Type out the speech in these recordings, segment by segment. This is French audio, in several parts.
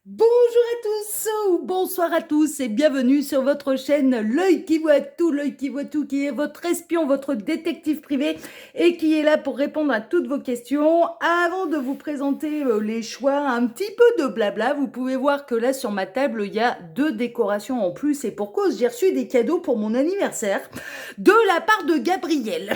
Bonjour à tous ou bonsoir à tous et bienvenue sur votre chaîne L'œil qui voit tout, qui est votre espion, votre détective privé et qui est là pour répondre à toutes vos questions. Avant de vous présenter les choix, un petit peu de blabla, vous pouvez voir que là sur ma table il y a 2 décorations en plus et pour cause j'ai reçu des cadeaux pour mon anniversaire de la part de Gabriel.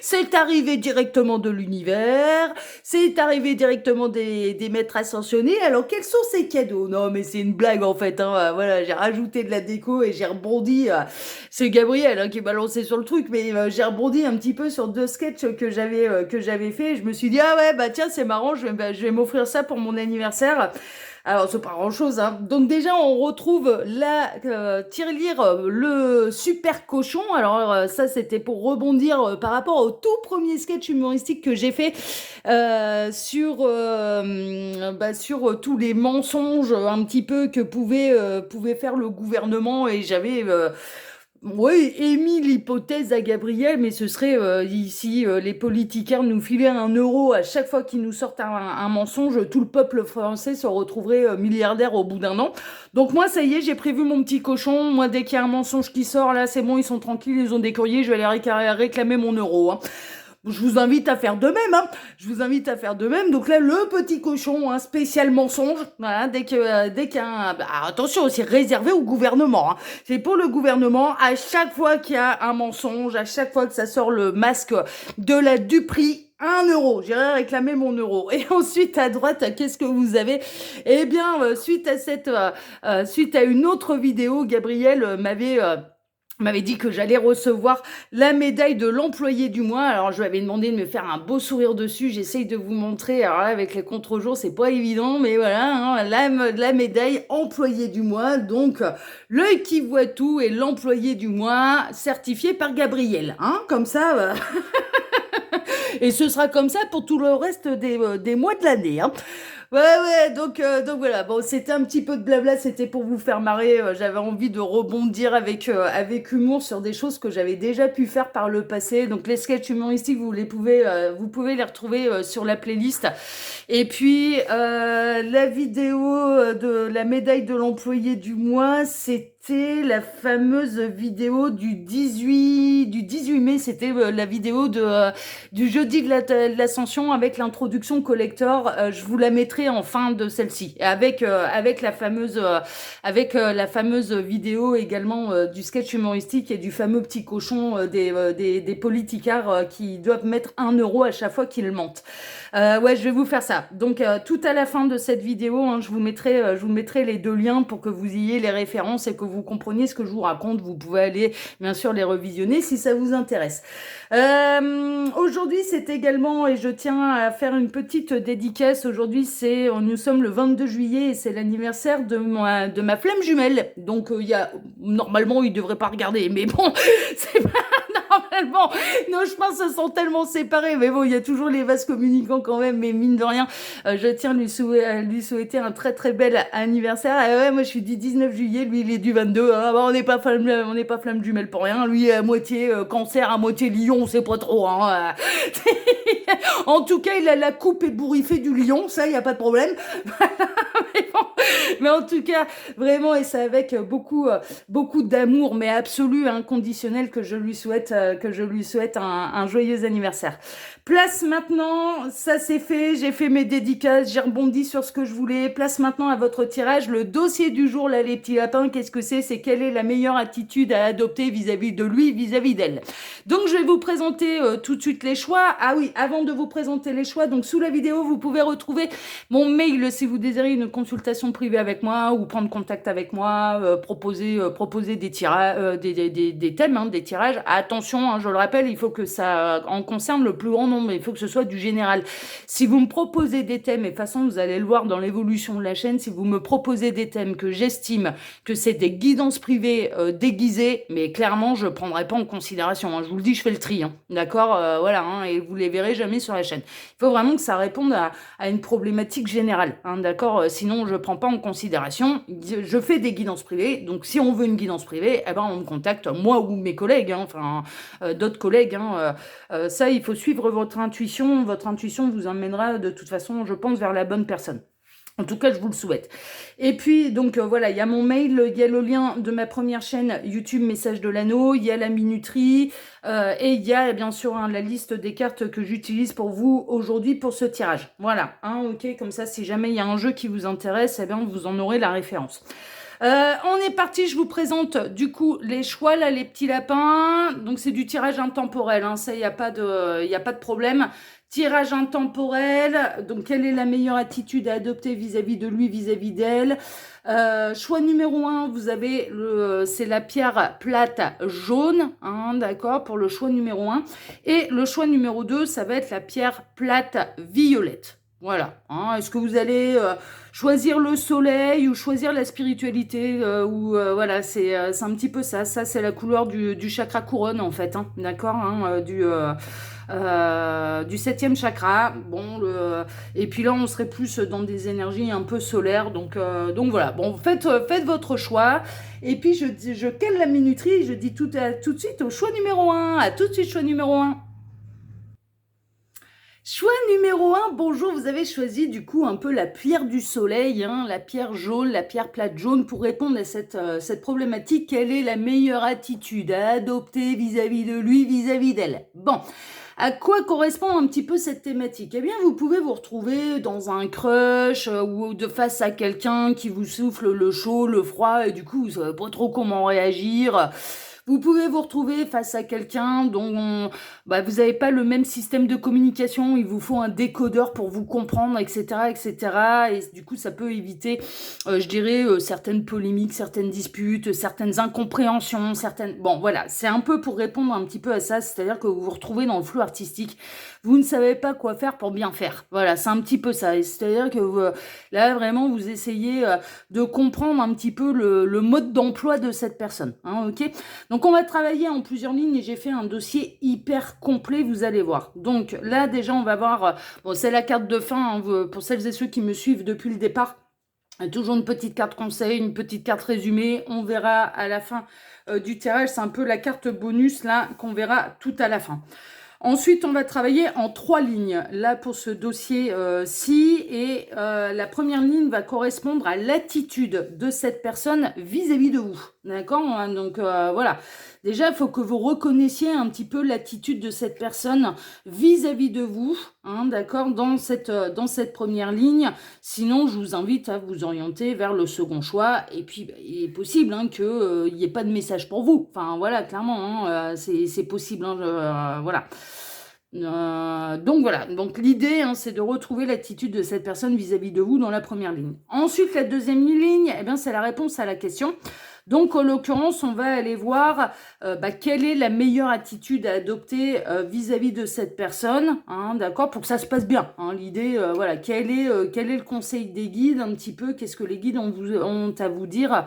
C'est arrivé directement de l'univers, c'est arrivé directement des maîtres ascensionnés. Alors, quels sont ces cadeaux? Non, mais c'est une blague en fait. Hein. Voilà, j'ai rajouté de la déco et j'ai rebondi. C'est Gabriel qui m'a lancé sur le truc, mais j'ai rebondi un petit peu sur 2 sketchs que j'avais fait. Je me suis dit ah ouais bah tiens c'est marrant, je vais m'offrir ça pour mon anniversaire. Alors, c'est pas grand-chose, hein. Donc déjà, on retrouve la tirelire, le super cochon. Alors ça, c'était pour rebondir par rapport au tout premier sketch humoristique que j'ai fait sur tous les mensonges un petit peu que pouvait faire le gouvernement. Et j'avais oui, émis l'hypothèse à Gabriel, mais ce serait ici les politiciens nous filaient 1 euro à chaque fois qu'ils nous sortent un mensonge, tout le peuple français se retrouverait milliardaire au bout d'un an. Donc moi, ça y est, j'ai prévu mon petit cochon. Moi, dès qu'il y a un mensonge qui sort, là, c'est bon, ils sont tranquilles, ils ont des courriers, je vais aller réclamer mon euro. Hein. Je vous invite à faire de même, hein. Je vous invite à faire de même. Donc là, le petit cochon, un spécial mensonge. Voilà, dès qu'un, bah, attention, c'est réservé au gouvernement. Hein. C'est pour le gouvernement. À chaque fois qu'il y a un mensonge, à chaque fois que ça sort le masque de la duperie, 1 euro, j'irai réclamer mon euro. Et ensuite, à droite, qu'est-ce que vous avez? Eh bien, suite à une autre vidéo, Gabriel m'avait dit que j'allais recevoir la médaille de l'employé du mois. Alors, je lui avais demandé de me faire un beau sourire dessus. J'essaye de vous montrer. Alors là, avec les contre-jours, c'est pas évident, mais voilà, hein, la médaille employé du mois. Donc, l'œil qui voit tout et l'employé du mois certifié par Gabriel. Hein, comme ça. Et ce sera comme ça pour tout le reste des mois de l'année. Hein. Ouais, donc voilà. Bon, c'était un petit peu de blabla, c'était pour vous faire marrer. J'avais envie de rebondir avec humour sur des choses que j'avais déjà pu faire par le passé. Donc les sketchs humoristiques, vous pouvez les retrouver sur la playlist. Et puis la vidéo de la médaille de l'employé du mois, c'était la fameuse vidéo du 18 mai. C'était la vidéo du jeudi de l'Ascension avec l'introduction collector. Je vous la mettrai en fin de celle-ci, avec la fameuse vidéo également du sketch humoristique et du fameux petit cochon des politicards qui doivent mettre 1 euro à chaque fois qu'ils mentent. Ouais, je vais vous faire ça. Donc tout à la fin de cette vidéo, hein, je vous mettrai les 2 liens pour que vous ayez les références et que vous compreniez ce que je vous raconte. Vous pouvez aller bien sûr les revisionner si ça vous intéresse. Aujourd'hui, c'est également, et je tiens à faire une petite dédicace, aujourd'hui, nous sommes le 22 juillet et c'est l'anniversaire de ma flamme jumelle. Donc, normalement, il devrait pas regarder, mais bon, c'est pas normalement. Non, je pense qu'ils se sont tellement séparés, mais bon, il y a toujours les vases communicants quand même, mais mine de rien, je tiens à lui souhaiter un très très bel anniversaire. Et ouais, moi, je suis du 19 juillet, lui, il est du 22. Ah, bah, on n'est pas flamme jumelle pour rien. Lui, à moitié cancer, à moitié lion, on sait pas trop. Hein. En tout cas, il a la coupe ébouriffée du lion, ça, il n'y a pas de problème. mais, bon, mais en tout cas, vraiment, et c'est avec beaucoup d'amour, mais absolu, inconditionnel, que je lui souhaite un joyeux anniversaire. Place maintenant, ça c'est fait, j'ai fait mes dédicaces, j'ai rebondi sur ce que je voulais. Place maintenant à votre tirage, le dossier du jour, là, les petits lapins, qu'est-ce que c'est? C'est quelle est la meilleure attitude à adopter vis-à-vis de lui, vis-à-vis d'elle. Donc je vais vous présenter tout de suite les choix. Ah oui, avant de vous présenter les choix, donc sous la vidéo, vous pouvez retrouver mon mail si vous désirez une consultation privée avec moi ou prendre contact avec moi, proposer des tirages, des thèmes, hein, des tirages. Attention, hein, je le rappelle, il faut que ça en concerne le plus grand nombre, il faut que ce soit du général. Si vous me proposez des thèmes, et de toute façon vous allez le voir dans l'évolution de la chaîne, si vous me proposez des thèmes que j'estime que c'est des guidances privées déguisées, mais clairement je prendrai pas en considération. Hein, je vous le dis, je fais le tri, hein, d'accord, voilà, hein, et vous les verrez jamais sur la chaîne. Il faut vraiment que ça réponde à une problématique générale, hein, d'accord, sinon je prends pas en considération. Je fais des guidances privées, donc si on veut une guidance privée, eh ben on me contacte, moi ou mes collègues, hein, enfin d'autres collègues, hein, ça il faut suivre votre intuition vous emmènera de toute façon, je pense, vers la bonne personne. En tout cas, je vous le souhaite. Et puis, donc voilà, il y a mon mail, il y a le lien de ma première chaîne YouTube Message de l'Anneau, il y a la minuterie, et il y a bien sûr la liste des cartes que j'utilise pour vous aujourd'hui pour ce tirage. Voilà, ok, comme ça, si jamais il y a un jeu qui vous intéresse, eh bien, vous en aurez la référence. On est parti, je vous présente du coup les choix, là, les petits lapins. Donc c'est du tirage intemporel, ça, il n'y a pas de problème. Tirage intemporel, donc quelle est la meilleure attitude à adopter vis-à-vis de lui, vis-à-vis d'elle. Choix numéro 1, vous avez c'est la pierre plate jaune, d'accord, pour le choix numéro 1. Et le choix numéro 2, ça va être la pierre plate violette. Voilà. Est-ce que vous allez choisir le soleil ou choisir la spiritualité voilà, c'est un petit peu ça. Ça, c'est la couleur du chakra couronne, en fait. D'accord, du 7e chakra. Bon, et puis là, on serait plus dans des énergies un peu solaires. Donc voilà. Bon, faites votre choix. Et puis, je cale la minuterie. Je dis tout de suite au choix numéro 1. À tout de suite, choix numéro 1. Choix numéro 1, bonjour, vous avez choisi du coup un peu la pierre du soleil, la pierre jaune, la pierre plate jaune pour répondre à cette problématique. Quelle est la meilleure attitude à adopter vis-à-vis de lui, vis-à-vis d'elle? Bon, à quoi correspond un petit peu cette thématique? Eh bien, vous pouvez vous retrouver dans un crush ou de face à quelqu'un qui vous souffle le chaud, le froid et du coup, vous savez pas trop comment réagir. Vous pouvez vous retrouver face à quelqu'un dont vous n'avez pas le même système de communication, il vous faut un décodeur pour vous comprendre, etc., etc. Et du coup, ça peut éviter, je dirais, certaines polémiques, certaines disputes, certaines incompréhensions, certaines... Bon, voilà, c'est un peu pour répondre un petit peu à ça, c'est-à-dire que vous vous retrouvez dans le flou artistique, vous ne savez pas quoi faire pour bien faire. Voilà, c'est un petit peu ça. C'est-à-dire que là, vraiment, vous essayez de comprendre un petit peu le mode d'emploi de cette personne, ok ? Donc on va travailler en plusieurs lignes et j'ai fait un dossier hyper complet, vous allez voir. Donc là déjà on va voir, bon c'est la carte de fin pour celles et ceux qui me suivent depuis le départ. Toujours une petite carte conseil, une petite carte résumée, on verra à la fin du tirage, c'est un peu la carte bonus là qu'on verra tout à la fin. Ensuite, on va travailler en 3 lignes, là pour ce dossier-ci, et la première ligne va correspondre à l'attitude de cette personne vis-à-vis de vous, d'accord? Donc voilà, déjà, il faut que vous reconnaissiez un petit peu l'attitude de cette personne vis-à-vis de vous, d'accord, dans cette première ligne. Sinon, je vous invite à vous orienter vers le second choix, et puis il est possible qu'il n'y ait pas de message pour vous, enfin voilà, clairement, c'est possible, voilà. Donc voilà, donc l'idée c'est de retrouver l'attitude de cette personne vis-à-vis de vous dans la première ligne. Ensuite, la deuxième ligne, c'est la réponse à la question. Donc, en l'occurrence, on va aller voir quelle est la meilleure attitude à adopter vis-à-vis de cette personne, d'accord, pour que ça se passe bien. L'idée, voilà, quel est le conseil des guides un petit peu, qu'est-ce que les guides ont à vous dire,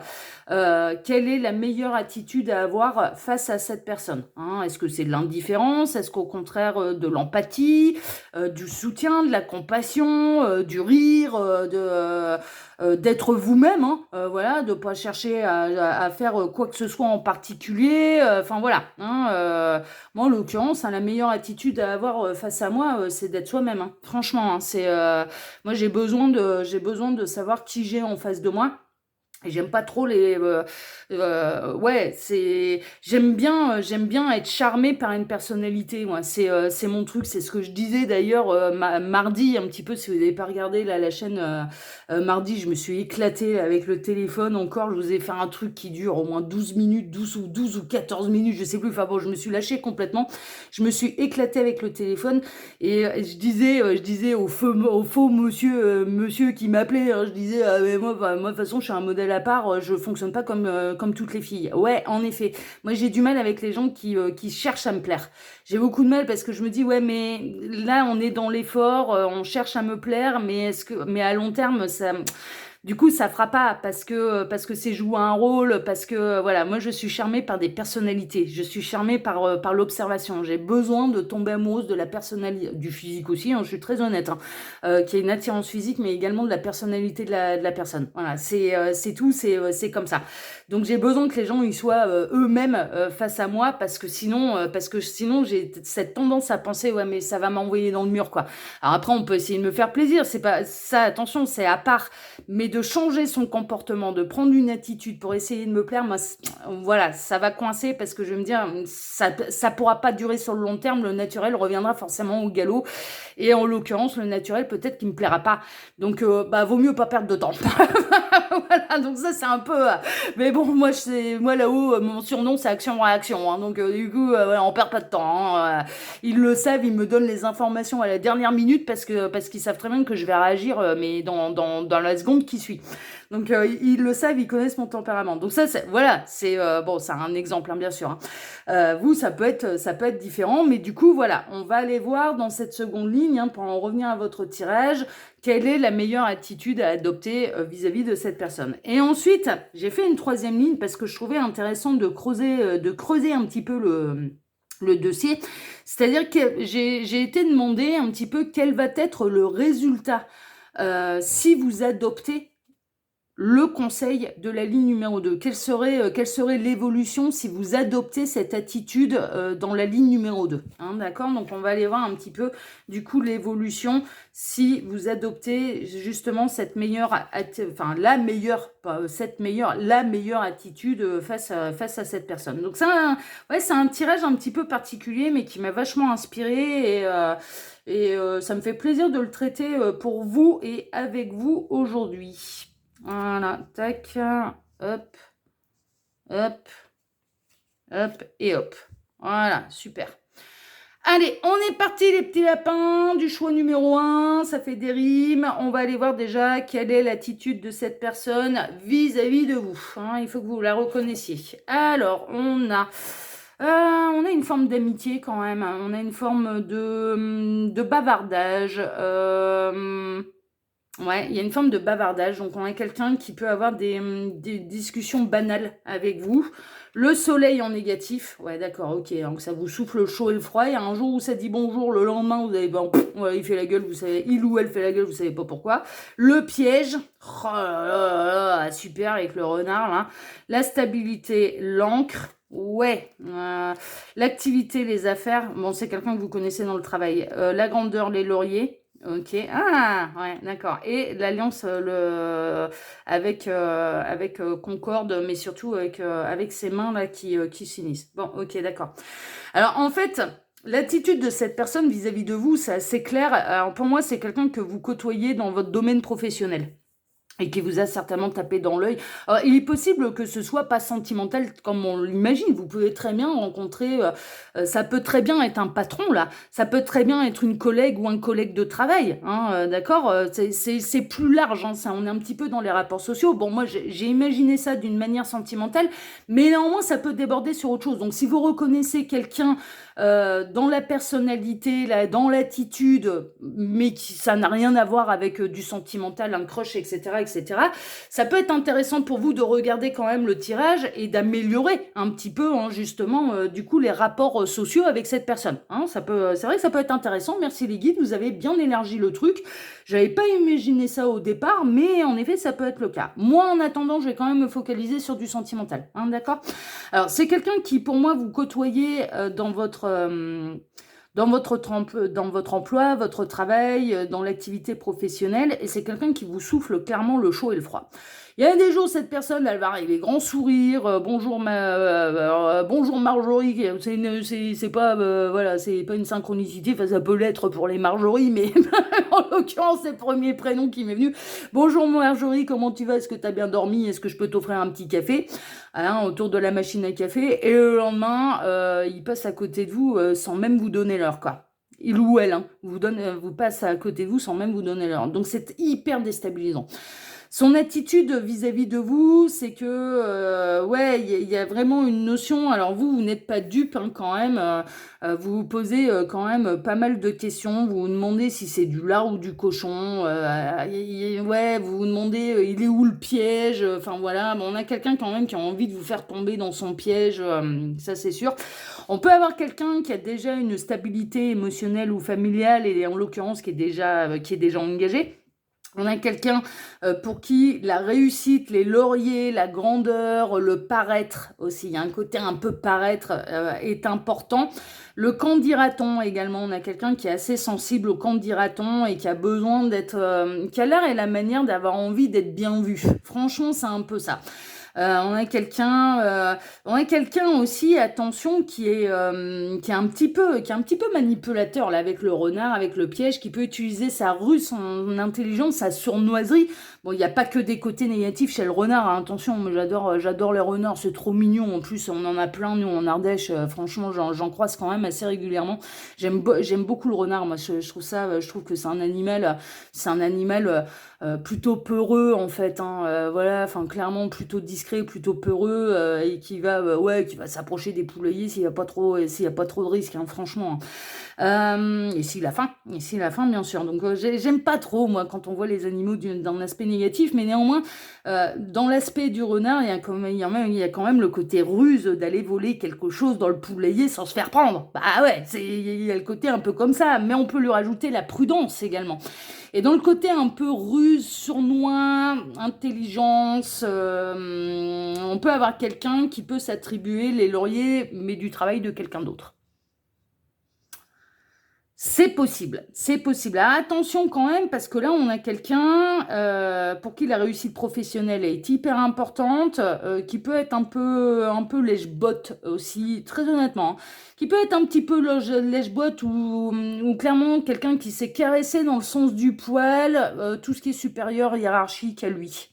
quelle est la meilleure attitude à avoir face à cette personne, Est-ce que c'est de l'indifférence, est-ce qu'au contraire de l'empathie, du soutien, de la compassion, du rire, d'être vous-même, voilà, de pas chercher à faire quoi que ce soit en particulier, enfin voilà. Moi, en l'occurrence, la meilleure attitude à avoir face à moi, c'est d'être soi-même. Franchement, moi j'ai besoin de savoir qui j'ai en face de moi. Et j'aime pas trop j'aime bien être charmée par une personnalité, moi. C'est mon truc, c'est ce que je disais d'ailleurs mardi, un petit peu, si vous n'avez pas regardé là, la chaîne mardi, je me suis éclatée avec le téléphone encore, je vous ai fait un truc qui dure au moins 12 minutes, 12 ou 14 minutes, je sais plus, enfin bon, je me suis lâchée complètement, je me suis éclatée avec le téléphone, et je disais au faux monsieur qui m'appelait, je disais, mais moi, de toute façon, je suis un modèle à part, je fonctionne pas comme toutes les filles. Ouais, en effet. Moi, j'ai du mal avec les gens qui cherchent à me plaire. J'ai beaucoup de mal parce que je me dis, ouais, mais là, on est dans l'effort, on cherche à me plaire, mais à long terme, Du coup, ça fera pas parce que c'est jouer un rôle, parce que voilà, moi je suis charmée par des personnalités, je suis charmée par l'observation. J'ai besoin de tomber amoureuse de la personnalité, du physique aussi, hein, je suis très honnête, hein, qui est une attirance physique, mais également de la personnalité de la personne. Voilà, c'est tout, c'est comme ça. Donc j'ai besoin que les gens ils soient eux-mêmes face à moi parce que sinon j'ai cette tendance à penser ouais mais ça va m'envoyer dans le mur quoi. Alors après on peut essayer de me faire plaisir, c'est pas ça attention, c'est à part, mais de changer son comportement, de prendre une attitude pour essayer de me plaire, moi voilà, ça va coincer parce que je vais me dire ça pourra pas durer sur le long terme, le naturel reviendra forcément au galop et en l'occurrence le naturel peut-être qu'il me plaira pas. Donc bah vaut mieux pas perdre de temps. Voilà, donc ça c'est un peu mais bon, moi là-haut, mon surnom c'est action-réaction, hein, donc du coup, voilà, on perd pas de temps. Hein, ils le savent, ils me donnent les informations à la dernière minute parce qu'ils savent très bien que je vais réagir, mais dans la seconde qui suit. Donc ils le savent, ils connaissent mon tempérament. Donc ça, voilà, c'est bon, c'est un exemple, hein, bien sûr. Hein. Vous, ça peut être différent, mais du coup, voilà, on va aller voir dans cette seconde ligne, hein, pour en revenir à votre tirage, quelle est la meilleure attitude à adopter vis-à-vis de cette personne. Et ensuite, j'ai fait une troisième ligne parce que je trouvais intéressant de creuser un petit peu le dossier. C'est-à-dire que j'ai été demandé un petit peu quel va être le résultat si vous adoptez le conseil de la ligne numéro 2. Quelle serait l'évolution si vous adoptez cette attitude dans la ligne numéro 2, hein, d'accord? Donc, on va aller voir un petit peu, du coup, l'évolution si vous adoptez justement cette meilleure, la meilleure attitude face à cette personne. Donc, c'est un tirage un petit peu particulier, mais qui m'a vachement inspiré et ça me fait plaisir de le traiter pour vous et avec vous aujourd'hui. Voilà, tac, hop, hop, hop et hop. Voilà, super. Allez, on est parti les petits lapins du choix numéro 1, ça fait des rimes. On va aller voir déjà quelle est l'attitude de cette personne vis-à-vis de vous. Hein, il faut que vous la reconnaissiez. Alors, on a une forme d'amitié quand même. On a une forme de bavardage. Ouais, il y a une forme de bavardage. Donc, on a quelqu'un qui peut avoir des discussions banales avec vous. Le soleil en négatif. Ouais, d'accord, ok. Donc, ça vous souffle le chaud et le froid. Il y a un jour où ça dit bonjour, le lendemain, vous avez ouais, il fait la gueule, vous savez, il ou elle fait la gueule, vous savez pas pourquoi. Le piège. Oh là là là, super avec le renard, là. La stabilité, l'encre. Ouais, l'activité, les affaires. Bon, c'est quelqu'un que vous connaissez dans le travail. La grandeur, les lauriers. Ok, ah, ouais, d'accord. Et l'alliance avec Concorde, mais surtout avec ses mains là qui s'unissent. Bon, ok, d'accord. Alors en fait, l'attitude de cette personne vis-à-vis de vous, c'est assez clair. Alors pour moi, c'est quelqu'un que vous côtoyez dans votre domaine professionnel et qui vous a certainement tapé dans l'œil. Alors, il est possible que ce soit pas sentimental comme on l'imagine. Vous pouvez très bien rencontrer, ça peut très bien être un patron là, ça peut très bien être une collègue ou un collègue de travail, hein, d'accord. C'est plus large, hein, ça, on est un petit peu dans les rapports sociaux. Bon, moi j'ai imaginé ça d'une manière sentimentale, mais néanmoins ça peut déborder sur autre chose. Donc si vous reconnaissez quelqu'un dans la personnalité, là, dans l'attitude, mais ça n'a rien à voir avec du sentimental, un crush, etc., etc. Ça peut être intéressant pour vous de regarder quand même le tirage et d'améliorer un petit peu, hein, justement, du coup, les rapports sociaux avec cette personne. Hein, c'est vrai que ça peut être intéressant. Merci les guides, vous avez bien élargi le truc. J'avais pas imaginé ça au départ, mais en effet, ça peut être le cas. Moi, en attendant, je vais quand même me focaliser sur du sentimental. Hein, d'accord ? Alors, c'est quelqu'un qui, pour moi, vous côtoyez dans votre emploi, votre travail, dans l'activité professionnelle, et c'est quelqu'un qui vous souffle clairement le chaud et le froid. Il y a des jours, cette personne, elle va arriver grand sourire, bonjour bonjour Marjorie, c'est pas voilà, c'est pas une synchronicité, enfin ça peut l'être pour les Marjorie, mais en l'occurrence c'est le premier prénom qui m'est venu. Bonjour Marjorie, comment tu vas? Est-ce que tu as bien dormi? Est-ce que je peux t'offrir un petit café? Hein, autour de la machine à café, et le lendemain, il passe à côté de vous sans même vous donner l'heure, quoi. Il ou elle, hein, vous passe à côté de vous sans même vous donner l'heure. Donc c'est hyper déstabilisant. Son attitude vis-à-vis de vous, c'est que, ouais, il y a vraiment une notion. Alors vous n'êtes pas dupe hein, quand même. Vous vous posez quand même pas mal de questions. Vous vous demandez si c'est du lard ou du cochon. Ouais, vous vous demandez il est où le piège. Enfin voilà, bon, on a quelqu'un quand même qui a envie de vous faire tomber dans son piège. Ça c'est sûr. On peut avoir quelqu'un qui a déjà une stabilité émotionnelle ou familiale et en l'occurrence qui est déjà engagé. On a quelqu'un pour qui la réussite, les lauriers, la grandeur, le paraître aussi, il y a un côté un peu paraître est important. Le quand dira-t-on également, on a quelqu'un qui est assez sensible au quand dira-t-on et qui a besoin d'être, qui a l'air et la manière d'avoir envie d'être bien vu. Franchement, c'est un peu ça. On a quelqu'un aussi, attention, qui est un petit peu manipulateur là avec le renard, avec le piège, qui peut utiliser sa ruse, son intelligence, sa sournoiserie. Bon, il n'y a pas que des côtés négatifs chez le renard, hein. Attention, moi j'adore les renards, c'est trop mignon. En plus, on en a plein nous en Ardèche. Franchement, j'en croise quand même assez régulièrement. J'aime beaucoup le renard. Moi, je trouve que c'est un animal plutôt peureux en fait hein, voilà enfin clairement plutôt discret plutôt peureux et qui va s'approcher des poulaillers s'il y a pas trop de risques hein, franchement et s'il a faim bien sûr donc j'aime pas trop moi quand on voit les animaux d'un aspect négatif mais néanmoins dans l'aspect du renard il y a quand même le côté ruse d'aller voler quelque chose dans le poulailler sans se faire prendre bah ouais il y a le côté un peu comme ça mais on peut lui rajouter la prudence également. Et dans le côté un peu ruse, sournois, intelligence, on peut avoir quelqu'un qui peut s'attribuer les lauriers, mais du travail de quelqu'un d'autre. C'est possible, c'est possible. Alors, attention quand même, parce que là, on a quelqu'un pour qui la réussite professionnelle est hyper importante, qui peut être un peu lèche-botte aussi, très honnêtement, hein, qui peut être un petit peu lèche-botte ou clairement quelqu'un qui s'est caressé dans le sens du poil, tout ce qui est supérieur hiérarchique à lui.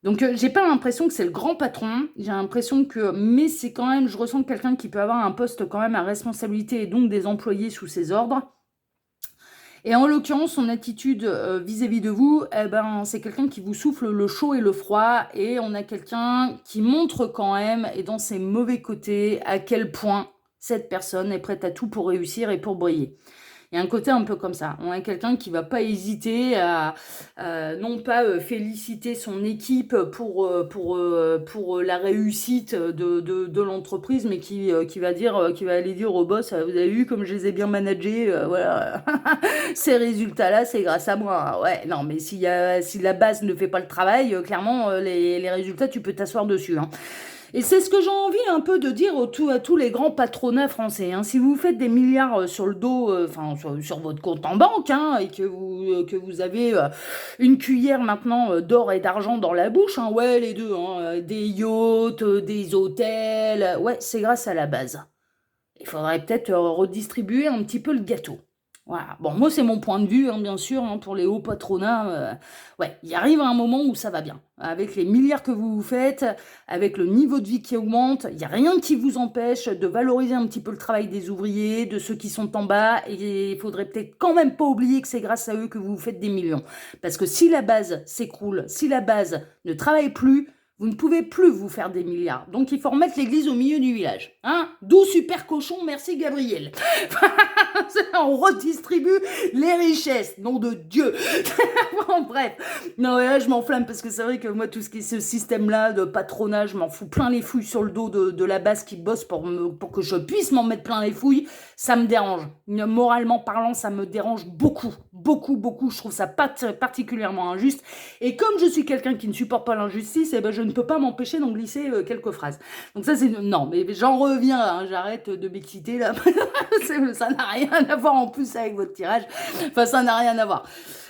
Donc j'ai pas l'impression que c'est le grand patron, j'ai l'impression que, mais c'est quand même, je ressens quelqu'un qui peut avoir un poste quand même à responsabilité et donc des employés sous ses ordres. Et en l'occurrence, son attitude vis-à-vis de vous, eh ben, c'est quelqu'un qui vous souffle le chaud et le froid, et on a quelqu'un qui montre quand même, et dans ses mauvais côtés, à quel point cette personne est prête à tout pour réussir et pour briller. Il y a un côté un peu comme ça. On a quelqu'un qui va pas hésiter à non pas féliciter son équipe pour la réussite de l'entreprise, mais qui va aller dire au boss, vous avez vu comme je les ai bien managés, voilà, ces résultats-là, c'est grâce à moi. Ouais, non, mais si la base ne fait pas le travail, clairement, les résultats, tu peux t'asseoir dessus, hein. Et c'est ce que j'ai envie un peu de dire à tous les grands patronats français, hein. Si vous faites des milliards sur le dos, enfin sur votre compte en banque, hein, et que vous avez une cuillère maintenant d'or et d'argent dans la bouche, hein, ouais les deux, hein, des yachts, des hôtels, ouais c'est grâce à la base. Il faudrait peut-être redistribuer un petit peu le gâteau. Voilà. Bon, moi, c'est mon point de vue, hein, bien sûr, hein, pour les hauts patronats. Ouais, il arrive un moment où ça va bien. Avec les milliards que vous faites, avec le niveau de vie qui augmente, il n'y a rien qui vous empêche de valoriser un petit peu le travail des ouvriers, de ceux qui sont en bas. Et il faudrait peut-être quand même pas oublier que c'est grâce à eux que vous faites des millions. Parce que si la base s'écroule, si la base ne travaille plus, vous ne pouvez plus vous faire des milliards. Donc, il faut remettre l'église au milieu du village. Hein, d'où super cochon, merci Gabriel. On redistribue les richesses, nom de Dieu. Bon, bref. Non, là, je m'enflamme parce que c'est vrai que moi, tout ce qui est ce système-là de patronage, je m'en fous plein les fouilles sur le dos de la base qui bosse pour que je puisse m'en mettre plein les fouilles. Ça me dérange. Moralement parlant, ça me dérange beaucoup. Beaucoup, beaucoup. Je trouve ça particulièrement injuste. Et comme je suis quelqu'un qui ne supporte pas l'injustice, eh ben, je ne peux pas m'empêcher d'en glisser quelques phrases. Donc ça, c'est... Non, mais j'en reviens, hein, j'arrête de m'exciter, là. Ça n'a rien à voir en plus avec votre tirage. Enfin, ça n'a rien à voir.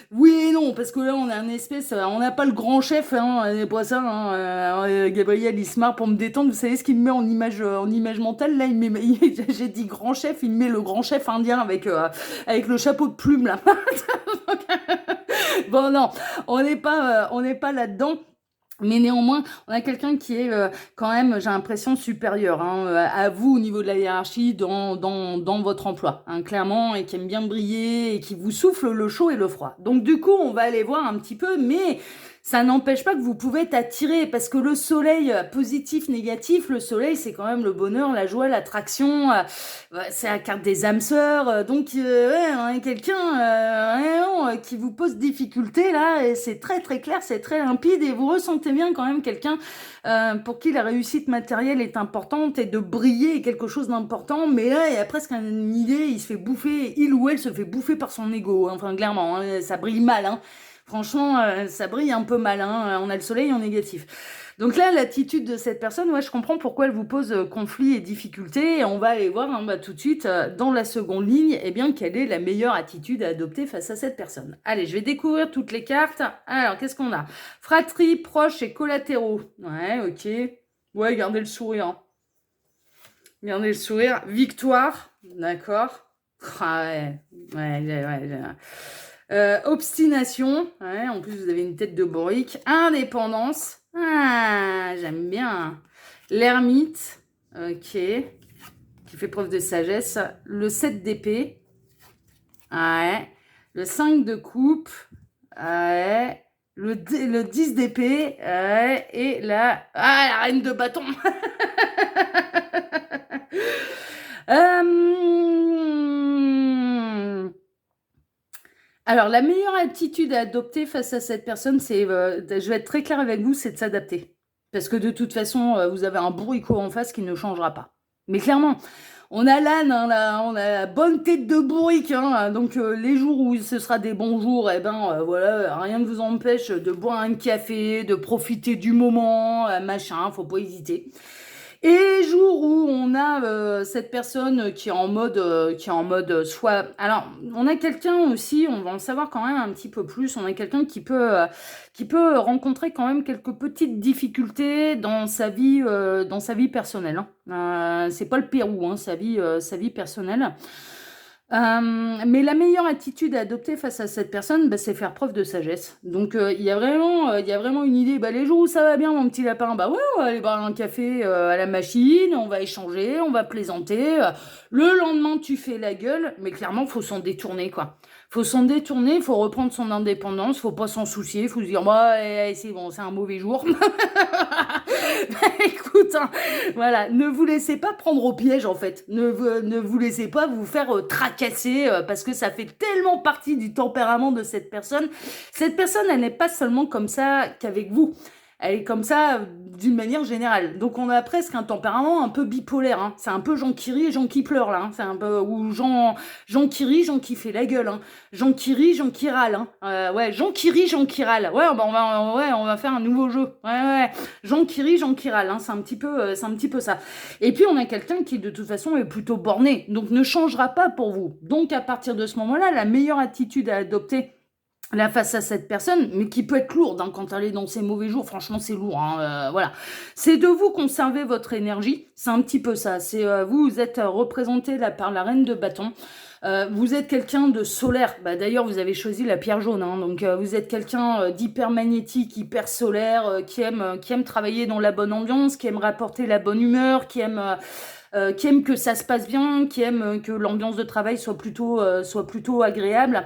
Oui et non, parce que là, on a une espèce... On n'a pas le grand chef, hein, c'est pas ça, hein. Gabriel, il se marre pour me détendre. Vous savez ce qu'il me met en image mentale, là, j'ai dit grand chef, il me met le grand chef indien avec le chapeau de plume, là. Bon, non, on n'est pas là-dedans. Mais néanmoins, on a quelqu'un qui est quand même, j'ai l'impression, supérieur hein, à vous au niveau de la hiérarchie dans votre emploi, hein, clairement, et qui aime bien briller et qui vous souffle le chaud et le froid. Donc du coup, on va aller voir un petit peu, mais ça n'empêche pas que vous pouvez être attiré, parce que le soleil, positif, négatif, le soleil, c'est quand même le bonheur, la joie, l'attraction, c'est la carte des âmes sœurs, donc ouais, hein, quelqu'un qui vous pose difficulté, là, et c'est très très clair, c'est très limpide, et vous ressentez bien quand même quelqu'un pour qui la réussite matérielle est importante, et de briller est quelque chose d'important, mais là, il y a presque une idée, il ou elle se fait bouffer par son ego, hein, enfin clairement, hein, ça brille mal, hein. Franchement, ça brille un peu mal, hein. On a le soleil en négatif. Donc là, l'attitude de cette personne, ouais, je comprends pourquoi elle vous pose conflit et difficulté. Et on va aller voir hein, tout de suite, dans la seconde ligne, eh bien, quelle est la meilleure attitude à adopter face à cette personne. Allez, je vais découvrir toutes les cartes. Alors, qu'est-ce qu'on a? Fratrie, proches et collatéraux. Ouais, ok. Ouais, gardez le sourire. Gardez le sourire. Victoire. D'accord. Ah ouais. Obstination, ouais, en plus vous avez une tête de bourrique. Indépendance, ah, j'aime bien. L'ermite, ok, qui fait preuve de sagesse. Le 7 d'épée, ouais. Le 5 de coupe, ouais. Le 10 d'épée, ouais. Et la reine de bâton. Alors, la meilleure attitude à adopter face à cette personne, je vais être très claire avec vous, c'est de s'adapter. Parce que de toute façon, vous avez un bourricot en face qui ne changera pas. Mais clairement, on a l'âne, hein, on a la bonne tête de bourrique, hein, donc les jours où ce sera des bons jours, eh ben voilà, rien ne vous empêche de boire un café, de profiter du moment, machin, faut pas hésiter. Et les jours où on a cette personne qui est en mode soit, alors on a quelqu'un aussi, on va en savoir quand même un petit peu plus. On a quelqu'un qui peut rencontrer quand même quelques petites difficultés dans sa vie personnelle. Hein. C'est pas le Pérou, hein, sa vie personnelle. Mais la meilleure attitude à adopter face à cette personne, bah, c'est faire preuve de sagesse. Donc il y a vraiment une idée. Bah, les jours où ça va bien, mon petit lapin, bah ouais, on va aller boire un café à la machine, on va échanger, on va plaisanter. Le lendemain, tu fais la gueule, mais clairement, faut s'en détourner, quoi. Faut s'en détourner, faut reprendre son indépendance, faut pas s'en soucier, faut se dire, bah, c'est bon, c'est un mauvais jour. Écoute, hein, voilà, ne vous laissez pas prendre au piège en fait. Ne vous laissez pas vous faire tracasser parce que ça fait tellement partie du tempérament de cette personne. Cette personne, elle n'est pas seulement comme ça qu'avec vous. Elle est comme ça d'une manière générale. Donc on a presque un tempérament un peu bipolaire. Hein. C'est un peu Jean qui rit et Jean qui pleure là. Hein. C'est un peu ou Jean qui rit, Jean qui fait la gueule. Hein. Jean qui rit, Jean qui râle. Hein. Ouais, Jean qui rit, Jean qui râle. Ouais, on va faire un nouveau jeu. Ouais. Jean qui rit, Jean qui râle. Hein. C'est un petit peu ça. Et puis on a quelqu'un qui de toute façon est plutôt borné, donc ne changera pas pour vous. Donc à partir de ce moment-là, la meilleure attitude à adopter là face à cette personne, mais qui peut être lourde hein, quand elle est dans ses mauvais jours, franchement c'est lourd, hein, voilà. C'est de vous conserver votre énergie, c'est un petit peu ça. C'est vous êtes représenté là par la reine de bâton. Vous êtes quelqu'un de solaire. Bah, d'ailleurs, vous avez choisi la pierre jaune. Hein, donc, vous êtes quelqu'un d'hyper magnétique, hyper solaire, qui aime travailler dans la bonne ambiance, qui aime rapporter la bonne humeur, qui aime que ça se passe bien, qui aime que l'ambiance de travail soit plutôt agréable.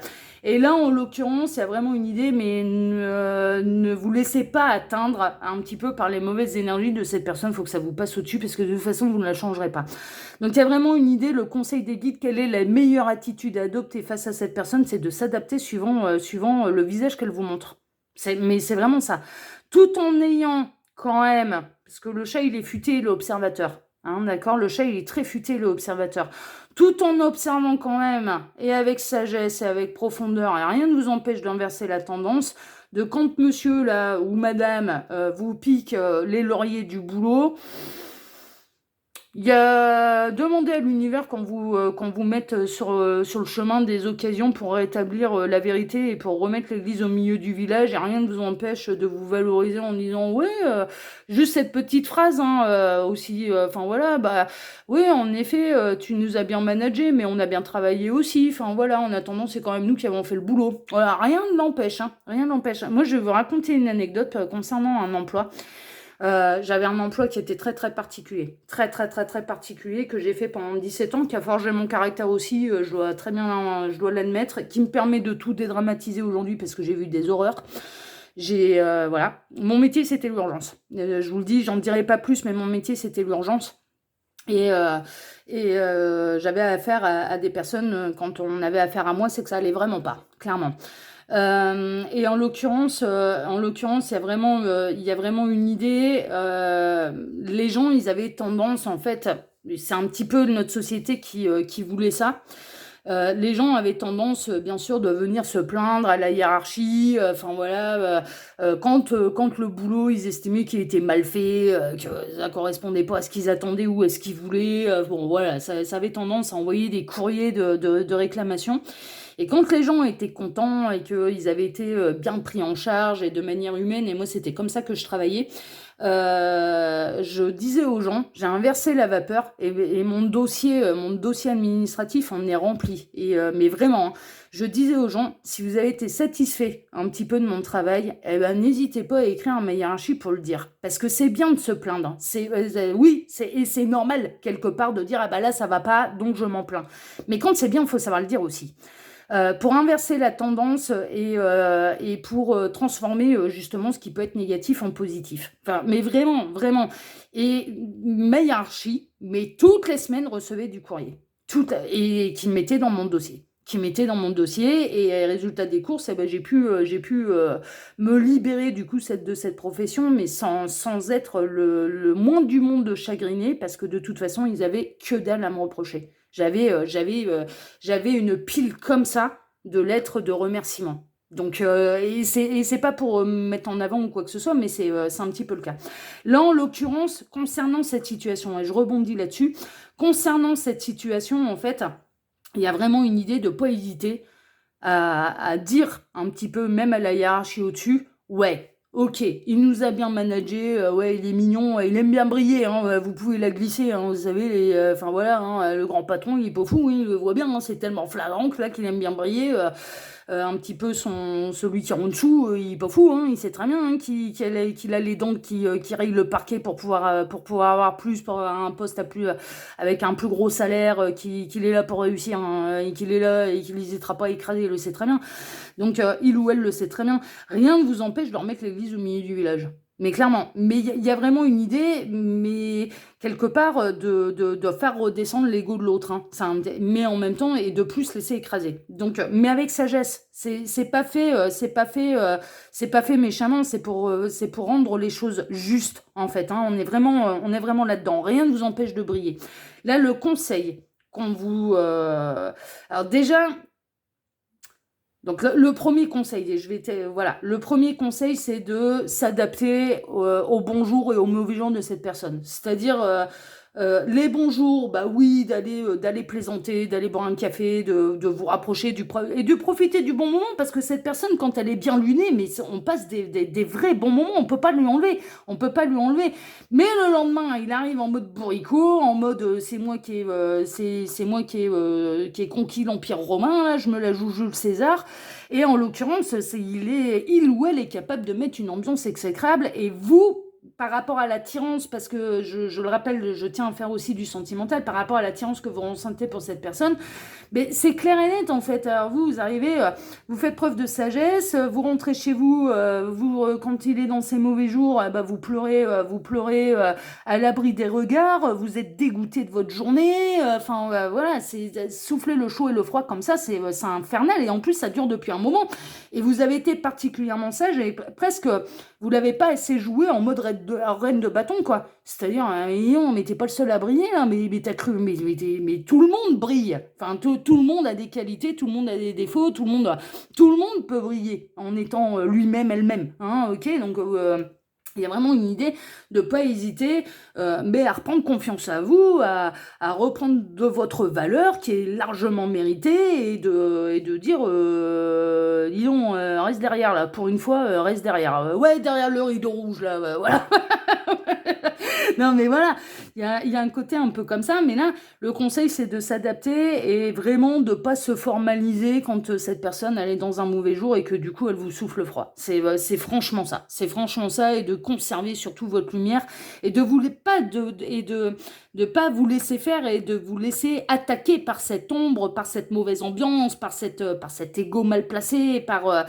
Et là, en l'occurrence, il y a vraiment une idée, mais ne vous laissez pas atteindre un petit peu par les mauvaises énergies de cette personne. Il faut que ça vous passe au-dessus parce que de toute façon, vous ne la changerez pas. Donc, il y a vraiment une idée, le conseil des guides, quelle est la meilleure attitude à adopter face à cette personne, c'est de s'adapter suivant le visage qu'elle vous montre. Mais c'est vraiment ça. Tout en ayant quand même, parce que le chat, il est futé, il est observateur. Hein, d'accord, le chat il est très futé, le observateur. Tout en observant quand même, et avec sagesse et avec profondeur, et rien ne vous empêche d'inverser la tendance, de quand monsieur là ou madame vous pique les lauriers du boulot, il y a demander à l'univers qu'on vous mette sur le chemin des occasions pour rétablir la vérité et pour remettre l'église au milieu du village, et rien ne vous empêche de vous valoriser en disant ouais, juste cette petite phrase hein, aussi, enfin voilà, bah oui en effet tu nous as bien managé mais on a bien travaillé aussi, enfin voilà, en attendant c'est quand même nous qui avons fait le boulot. Voilà, rien ne l'empêche, hein, rien ne l'empêche. Moi je vais vous raconter une anecdote concernant un emploi. J'avais un emploi qui était très très particulier, très particulier, que j'ai fait pendant 17 ans, qui a forgé mon caractère aussi, je dois l'admettre, qui me permet de tout dédramatiser aujourd'hui parce que j'ai vu des horreurs. Voilà. Mon métier, c'était l'urgence. Je vous le dis, j'en dirai pas plus, mais mon métier, c'était l'urgence. Et, j'avais affaire à des personnes, quand on avait affaire à moi, c'est que ça allait vraiment pas, clairement. Et en l'occurrence, il y a vraiment une idée. Les gens, ils avaient tendance, en fait, c'est un petit peu notre société qui voulait ça. Les gens avaient tendance, bien sûr, de venir se plaindre à la hiérarchie. Enfin voilà, quand le boulot, ils estimaient qu'il était mal fait, que ça correspondait pas à ce qu'ils attendaient ou à ce qu'ils voulaient. Bon voilà, ça avait tendance à envoyer des courriers de réclamation. Et quand les gens étaient contents et qu'ils avaient été bien pris en charge et de manière humaine, et moi c'était comme ça que je travaillais, je disais aux gens, j'ai inversé la vapeur et mon dossier administratif en est rempli. Mais vraiment, hein, je disais aux gens, si vous avez été satisfait un petit peu de mon travail, eh ben, n'hésitez pas à écrire à ma hiérarchie pour le dire. Parce que c'est bien de se plaindre. Oui, c'est normal quelque part de dire, ah bah là ça va pas, donc je m'en plains. Mais quand c'est bien, il faut savoir le dire aussi. Pour inverser la tendance et pour transformer justement ce qui peut être négatif en positif. Enfin, mais vraiment, vraiment. Et ma hiérarchie, mais toutes les semaines, recevait du courrier. Et qui me mettait dans mon dossier. Et résultat des courses, eh ben, j'ai pu me libérer du coup de cette profession, mais sans être le moins du monde chagriné, parce que de toute façon, ils avaient que dalle à me reprocher. J'avais une pile comme ça de lettres de remerciements. Donc, et c'est pas pour me mettre en avant ou quoi que ce soit, mais c'est un petit peu le cas. Là, en l'occurrence, concernant cette situation, et je rebondis là-dessus, concernant cette situation, en fait, il y a vraiment une idée de ne pas hésiter à dire un petit peu, même à la hiérarchie au-dessus, ouais, ok, il nous a bien managé, ouais, il est mignon, il aime bien briller, hein, vous pouvez la glisser, hein, vous savez, enfin voilà, hein, le grand patron, il est pas fou, il le voit bien, hein, c'est tellement flagrant que là qu'il aime bien briller. Un petit peu celui qui est en dessous, il est pas fou, hein, il sait très bien hein, qu'il a les dents qui rayent le parquet pour pouvoir avoir plus, pour avoir un poste avec un plus gros salaire, qu'il est là pour réussir, hein, et qu'il est là et qu'il n'hésitera pas à écraser, il le sait très bien. Donc il ou elle le sait très bien. Rien ne vous empêche de leur mettre l'église au milieu du village. Mais clairement, mais il y a vraiment une idée, mais quelque part de faire redescendre l'ego de l'autre, hein. Mais en même temps et de plus laisser écraser. Donc, mais avec sagesse, c'est pas fait, c'est pas fait méchamment, c'est pour rendre les choses justes en fait, hein. On est vraiment là-dedans. Rien ne vous empêche de briller. Là, le conseil qu'on vous, alors déjà. Donc le premier conseil, voilà, le premier conseil, c'est de s'adapter au bonjour et au mauvais jour de cette personne. C'est-à-dire les bons jours, bah oui, d'aller plaisanter, d'aller boire un café, de vous rapprocher et de profiter du bon moment, parce que cette personne, quand elle est bien lunée, mais on passe des vrais bons moments, on peut pas lui enlever, Mais le lendemain, il arrive en mode bourricot, en mode c'est moi qui ai conquis l'Empire romain, là, je me la joue Jules César. Et en l'occurrence, il ou elle est capable de mettre une ambiance exécrable, et vous, par rapport à l'attirance, parce que je le rappelle, je tiens à faire aussi du sentimental, par rapport à l'attirance que vous ressentez pour cette personne, mais c'est clair et net en fait. Alors vous arrivez, vous faites preuve de sagesse, vous rentrez chez vous, quand il est dans ses mauvais jours, bah, vous pleurez à l'abri des regards, vous êtes dégoûté de votre journée, enfin voilà, c'est souffler le chaud et le froid comme ça, c'est infernal, et en plus ça dure depuis un moment, et vous avez été particulièrement sage, et presque vous l'avez pas assez joué en mode reine de bâton, quoi. C'est-à-dire, mais t'es pas le seul à briller, là, mais t'as cru, mais tout le monde brille. Enfin, tout le monde a des qualités, tout le monde a des défauts, tout le monde peut briller en étant lui-même, elle-même, hein, ok, donc il y a vraiment une idée de ne pas hésiter, mais à reprendre confiance à vous, à reprendre de votre valeur qui est largement méritée, et de dire, dis donc, reste derrière là, pour une fois, reste derrière. Ouais, derrière le rideau rouge là, voilà. Non mais voilà, il y a un côté un peu comme ça, mais là, le conseil, c'est de s'adapter et vraiment de pas se formaliser quand cette personne, elle est dans un mauvais jour et que du coup, elle vous souffle froid. C'est franchement ça. C'est franchement ça et de conserver surtout votre lumière et de vous pas de pas vous laisser faire et de vous laisser attaquer par cette ombre, par cette mauvaise ambiance, par cet ego mal placé, par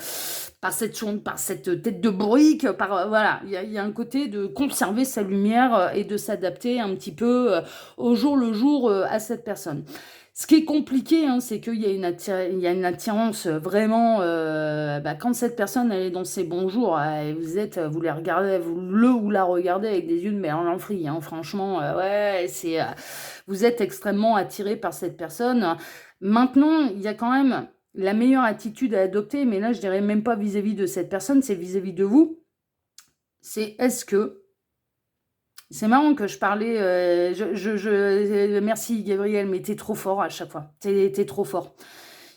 cette tête de bourrique, voilà, il y a un côté de conserver sa lumière et de s'adapter un petit peu au jour le jour à cette personne. Ce qui est compliqué, hein, c'est qu'il y a il y a une attirance vraiment. Quand cette personne elle est dans ses bons jours, vous les regardez, vous le ou la regardez avec des yeux de mélancolie. Hein, franchement, ouais, vous êtes extrêmement attiré par cette personne. Maintenant, il y a quand même la meilleure attitude à adopter, mais là, je dirais même pas vis-à-vis de cette personne, c'est vis-à-vis de vous. C'est est-ce que c'est marrant que je parlais. Merci Gabriel, mais t'es trop fort à chaque fois. T'es trop fort.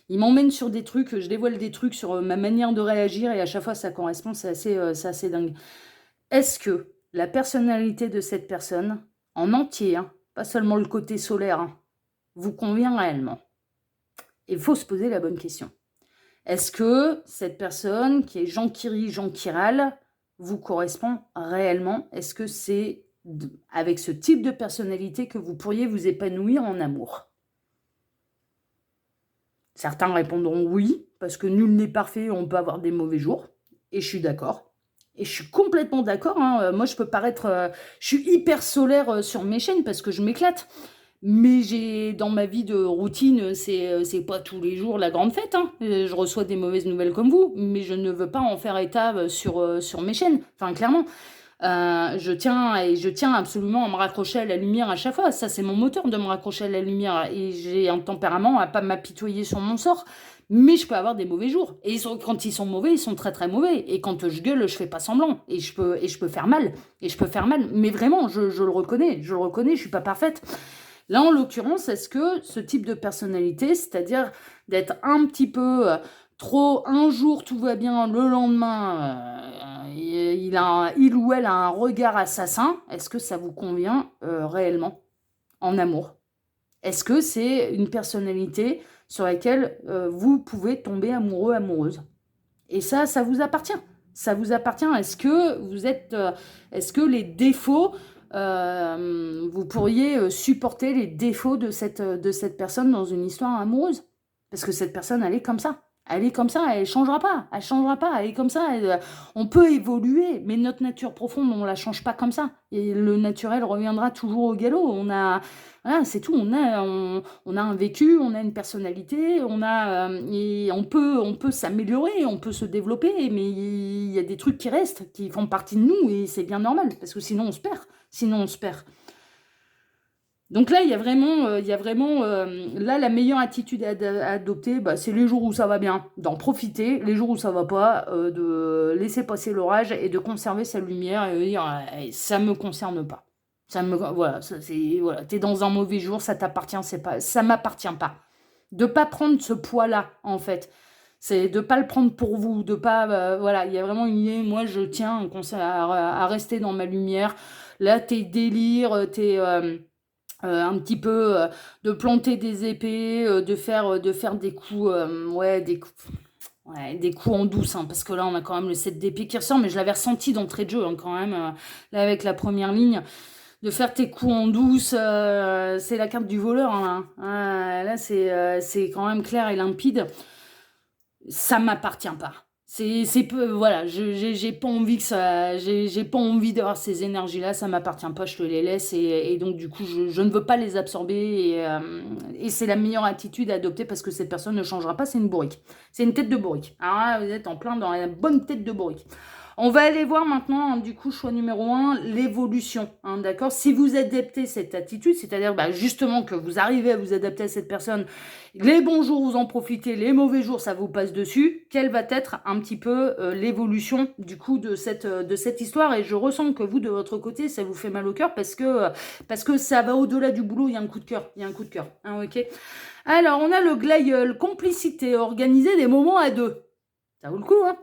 Il m'emmène sur des trucs, je dévoile des trucs sur ma manière de réagir et à chaque fois ça correspond, c'est assez dingue. Est-ce que la personnalité de cette personne, en entier, hein, pas seulement le côté solaire, hein, vous convient réellement? Il faut se poser la bonne question. Est-ce que cette personne qui est Jean qui rit, Jean qui râle, vous correspond réellement? Est-ce que c'est avec ce type de personnalité que vous pourriez vous épanouir en amour? Certains répondront oui, parce que nul n'est parfait, on peut avoir des mauvais jours. Et je suis d'accord. Et je suis complètement d'accord. Hein. Moi, je peux paraître... je suis hyper solaire sur mes chaînes parce que je m'éclate. Mais j'ai dans ma vie de routine, c'est pas tous les jours la grande fête. Hein. Je reçois des mauvaises nouvelles comme vous, mais je ne veux pas en faire état sur mes chaînes. Enfin, clairement. Je tiens absolument à me raccrocher à la lumière à chaque fois. Ça, c'est mon moteur de me raccrocher à la lumière. Et j'ai un tempérament à pas m'apitoyer sur mon sort. Mais je peux avoir des mauvais jours. Et quand ils sont mauvais, ils sont très très mauvais. Et quand je gueule, je fais pas semblant. Et je peux faire mal. Et je peux faire mal. Mais vraiment, je le reconnais. Je le reconnais, je suis pas parfaite. Là, en l'occurrence, est-ce que ce type de personnalité, c'est-à-dire d'être un petit peu trop, un jour tout va bien, le lendemain, il ou elle a un regard assassin, est-ce que ça vous convient réellement en amour? Est-ce que c'est une personnalité sur laquelle vous pouvez tomber amoureux, amoureuse? Et ça vous appartient. Ça vous appartient. Est-ce que les défauts, vous pourriez supporter les défauts de cette personne dans une histoire amoureuse? Parce que cette personne, elle est comme ça. Elle est comme ça, elle changera pas. Elle changera pas, elle est comme ça. On peut évoluer, mais notre nature profonde, on la change pas comme ça. Et le naturel reviendra toujours au galop. Voilà, c'est tout. On a un vécu, on a une personnalité, et on peut s'améliorer, on peut se développer, mais il y a des trucs qui restent, qui font partie de nous, et c'est bien normal, parce que sinon on se perd. Donc là, il y a vraiment là, la meilleure attitude à adopter, c'est les jours où ça va bien, d'en profiter, les jours où ça va pas, de laisser passer l'orage et de conserver sa lumière et de dire ça me concerne pas. Voilà, voilà, t'es dans un mauvais jour, ça t'appartient, ça m'appartient pas. De pas prendre ce poids-là, en fait. C'est de pas le prendre pour vous, de pas, voilà, il y a vraiment une idée, moi je tiens à rester dans ma lumière. Là, tes délires, un petit peu de planter des épées, de faire des coups, des coups en douce, hein, parce que là on a quand même le 7 d'épée qui ressort, mais je l'avais ressenti d'entrée de jeu hein, quand même, là avec la première ligne, de faire tes coups en douce, c'est la carte du voleur, hein, là c'est quand même clair et limpide, ça m'appartient pas. C'est peu, voilà, j'ai pas envie que ça, j'ai pas envie d'avoir ces énergies-là, ça m'appartient pas, je te les laisse et donc du coup je ne veux pas les absorber et c'est la meilleure attitude à adopter parce que cette personne ne changera pas, c'est une bourrique, c'est une tête de bourrique. Alors là, vous êtes en plein dans la bonne tête de bourrique. On va aller voir maintenant, du coup, choix numéro 1, l'évolution, hein, d'accord? Si vous adaptez cette attitude, c'est-à-dire justement que vous arrivez à vous adapter à cette personne, les bons jours, vous en profitez, les mauvais jours, ça vous passe dessus, quelle va être un petit peu l'évolution, du coup, de cette histoire? Et je ressens que vous, de votre côté, ça vous fait mal au cœur parce que ça va au-delà du boulot, il y a un coup de cœur, hein, ok? Alors, on a le glaïeul, complicité, organiser des moments à deux. Ça vaut le coup, hein?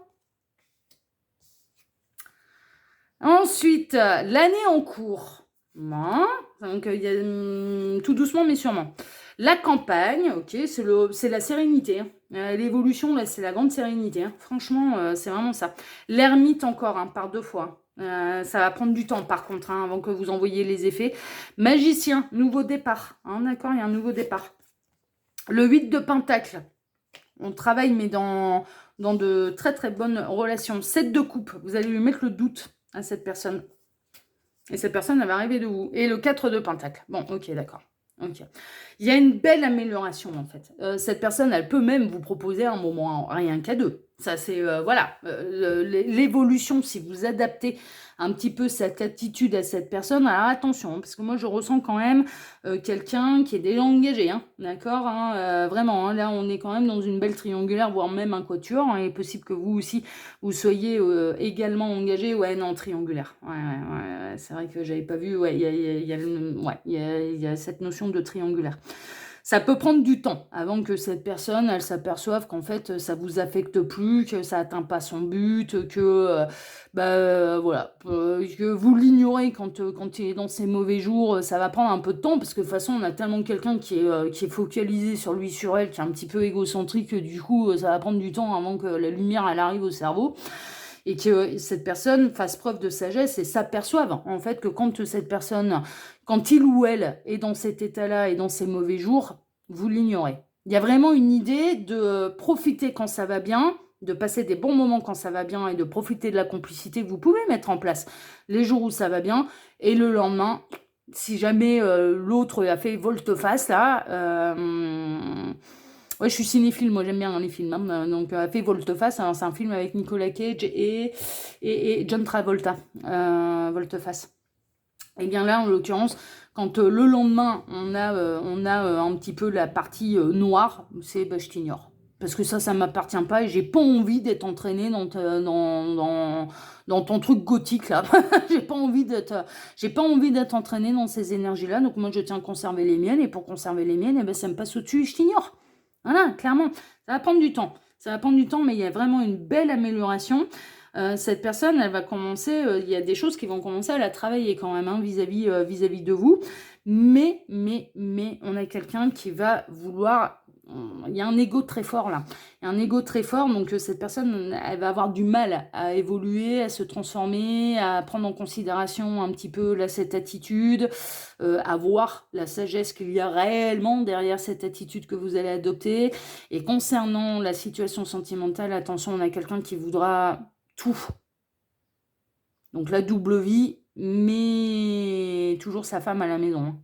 Ensuite, l'année en cours. Bon. Donc, il y a, tout doucement, mais sûrement. La campagne, ok, c'est la sérénité, hein. L'évolution, là, c'est la grande sérénité, hein. Franchement, c'est vraiment ça. L'ermite encore, hein, par 2 fois. Ça va prendre du temps, par contre, hein, avant que vous envoyiez les effets. Magicien, nouveau départ, hein, d'accord, il y a un nouveau départ. Le 8 de Pentacle. On travaille, mais dans de très très bonnes relations. 7 de coupe. Vous allez lui mettre le doute à cette personne. Et cette personne, elle va arriver de vous. Et le 4 de Pentacle. Bon, ok, d'accord. Ok. Il y a une belle amélioration, en fait. Cette personne, elle peut même vous proposer un moment rien qu'à deux. Ça, c'est, voilà, l'évolution, si vous adaptez un petit peu cette attitude à cette personne, alors attention, hein, parce que moi, je ressens quand même quelqu'un qui est déjà engagé, hein, d'accord, hein, vraiment, hein, là, on est quand même dans une belle triangulaire, voire même un quatuor, hein. Il est possible que vous aussi, vous soyez également engagé, ouais, non, triangulaire. Ouais, c'est vrai que j'avais pas vu, ouais, il y a cette notion de triangulaire. Ça peut prendre du temps avant que cette personne, elle s'aperçoive qu'en fait, ça vous affecte plus, que ça atteint pas son but, que, voilà, que vous l'ignorez quand il est dans ses mauvais jours, ça va prendre un peu de temps, parce que de toute façon, on a tellement quelqu'un qui est focalisé sur lui, sur elle, qui est un petit peu égocentrique, que du coup, ça va prendre du temps avant que la lumière, elle arrive au cerveau. Et que cette personne fasse preuve de sagesse et s'aperçoive en fait que quand cette personne, quand il ou elle est dans cet état-là et dans ses mauvais jours, vous l'ignorez. Il y a vraiment une idée de profiter quand ça va bien, de passer des bons moments quand ça va bien et de profiter de la complicité que vous pouvez mettre en place les jours où ça va bien. Et le lendemain, si jamais l'autre a fait volte-face là, ouais, je suis cinéphile, moi j'aime bien les films, hein. Donc, fait Volte-Face, hein, c'est un film avec Nicolas Cage et John Travolta, Volte-Face. Et bien là, en l'occurrence, quand le lendemain, on a un petit peu la partie noire, c'est je t'ignore. Parce que ça m'appartient pas et j'ai pas envie d'être entraînée dans ton truc gothique là. J'ai pas envie d'être entraînée dans ces énergies-là. Donc moi, je tiens à conserver les miennes et pour conserver les miennes, eh ben, ça me passe au-dessus et je t'ignore. Voilà, clairement, ça va prendre du temps. Ça va prendre du temps, mais il y a vraiment une belle amélioration. Cette personne, elle va commencer, il y a des choses qui vont commencer à la travailler quand même, hein, vis-à-vis de vous. Mais, on a quelqu'un qui va vouloir... Il y a un ego très fort là. Il y a un ego très fort, donc cette personne, elle va avoir du mal à évoluer, à se transformer, à prendre en considération un petit peu là, cette attitude, à voir la sagesse qu'il y a réellement derrière cette attitude que vous allez adopter. Et concernant la situation sentimentale, attention, on a quelqu'un qui voudra tout. Donc la double vie, mais toujours sa femme à la maison, hein.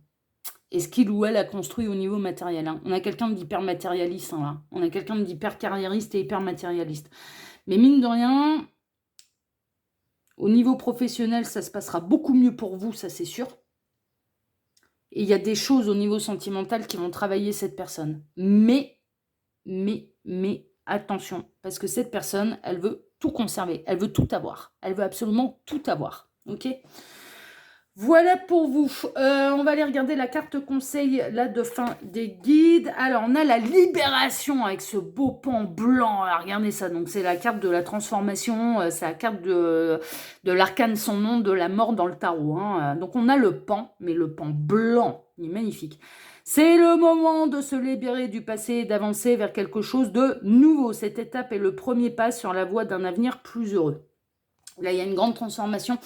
Et ce qu'il ou elle a construit au niveau matériel, hein. On a quelqu'un d'hyper matérialiste, hein, là. On a quelqu'un d'hyper carriériste et hyper matérialiste. Mais mine de rien, au niveau professionnel, ça se passera beaucoup mieux pour vous, ça c'est sûr. Et il y a des choses au niveau sentimental qui vont travailler cette personne. Mais, attention, parce que cette personne, elle veut tout conserver, elle veut tout avoir. Elle veut absolument tout avoir, ok ? Voilà pour vous. On va aller regarder la carte conseil là de fin des guides. Alors, on a la libération avec ce beau pan blanc. Alors, regardez ça. Donc, c'est la carte de la transformation. C'est la carte de l'arcane sans nom de la mort dans le tarot, hein. Donc, on a le pan, mais le pan blanc. Il est magnifique. C'est le moment de se libérer du passé et d'avancer vers quelque chose de nouveau. Cette étape est le premier pas sur la voie d'un avenir plus heureux. Là, il y a une grande transformation.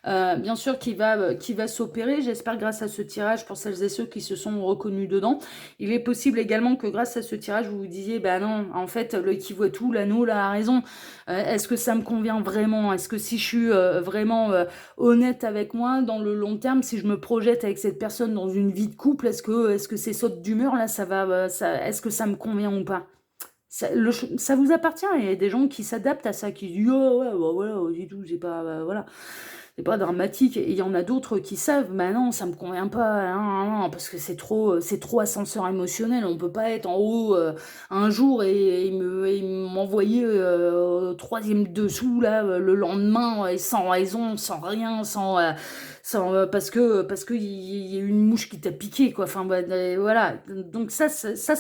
Bien sûr qui va s'opérer, j'espère grâce à ce tirage pour celles et ceux qui se sont reconnus dedans. Il est possible également que grâce à ce tirage vous vous disiez bah non, en fait l'œil qui voit tout, l'anneau là a raison. Est-ce que ça me convient vraiment? Est-ce que si je suis vraiment honnête avec moi dans le long terme, si je me projette avec cette personne dans une vie de couple, est-ce que ces sautes d'humeur là est-ce que ça me convient ou pas? Ça vous appartient. Il y a des gens qui s'adaptent à ça, qui disent oh ouais bah voilà, du tout, c'est pas voilà, c'est pas dramatique. Et il y en a d'autres qui savent, bah non, ça me convient pas, hein, parce que c'est trop ascenseur émotionnel. On peut pas être en haut un jour et m'envoyer au troisième dessous là le lendemain et sans raison, sans rien, parce que il y a une mouche qui t'a piqué, quoi. Enfin, bah, voilà. Donc ça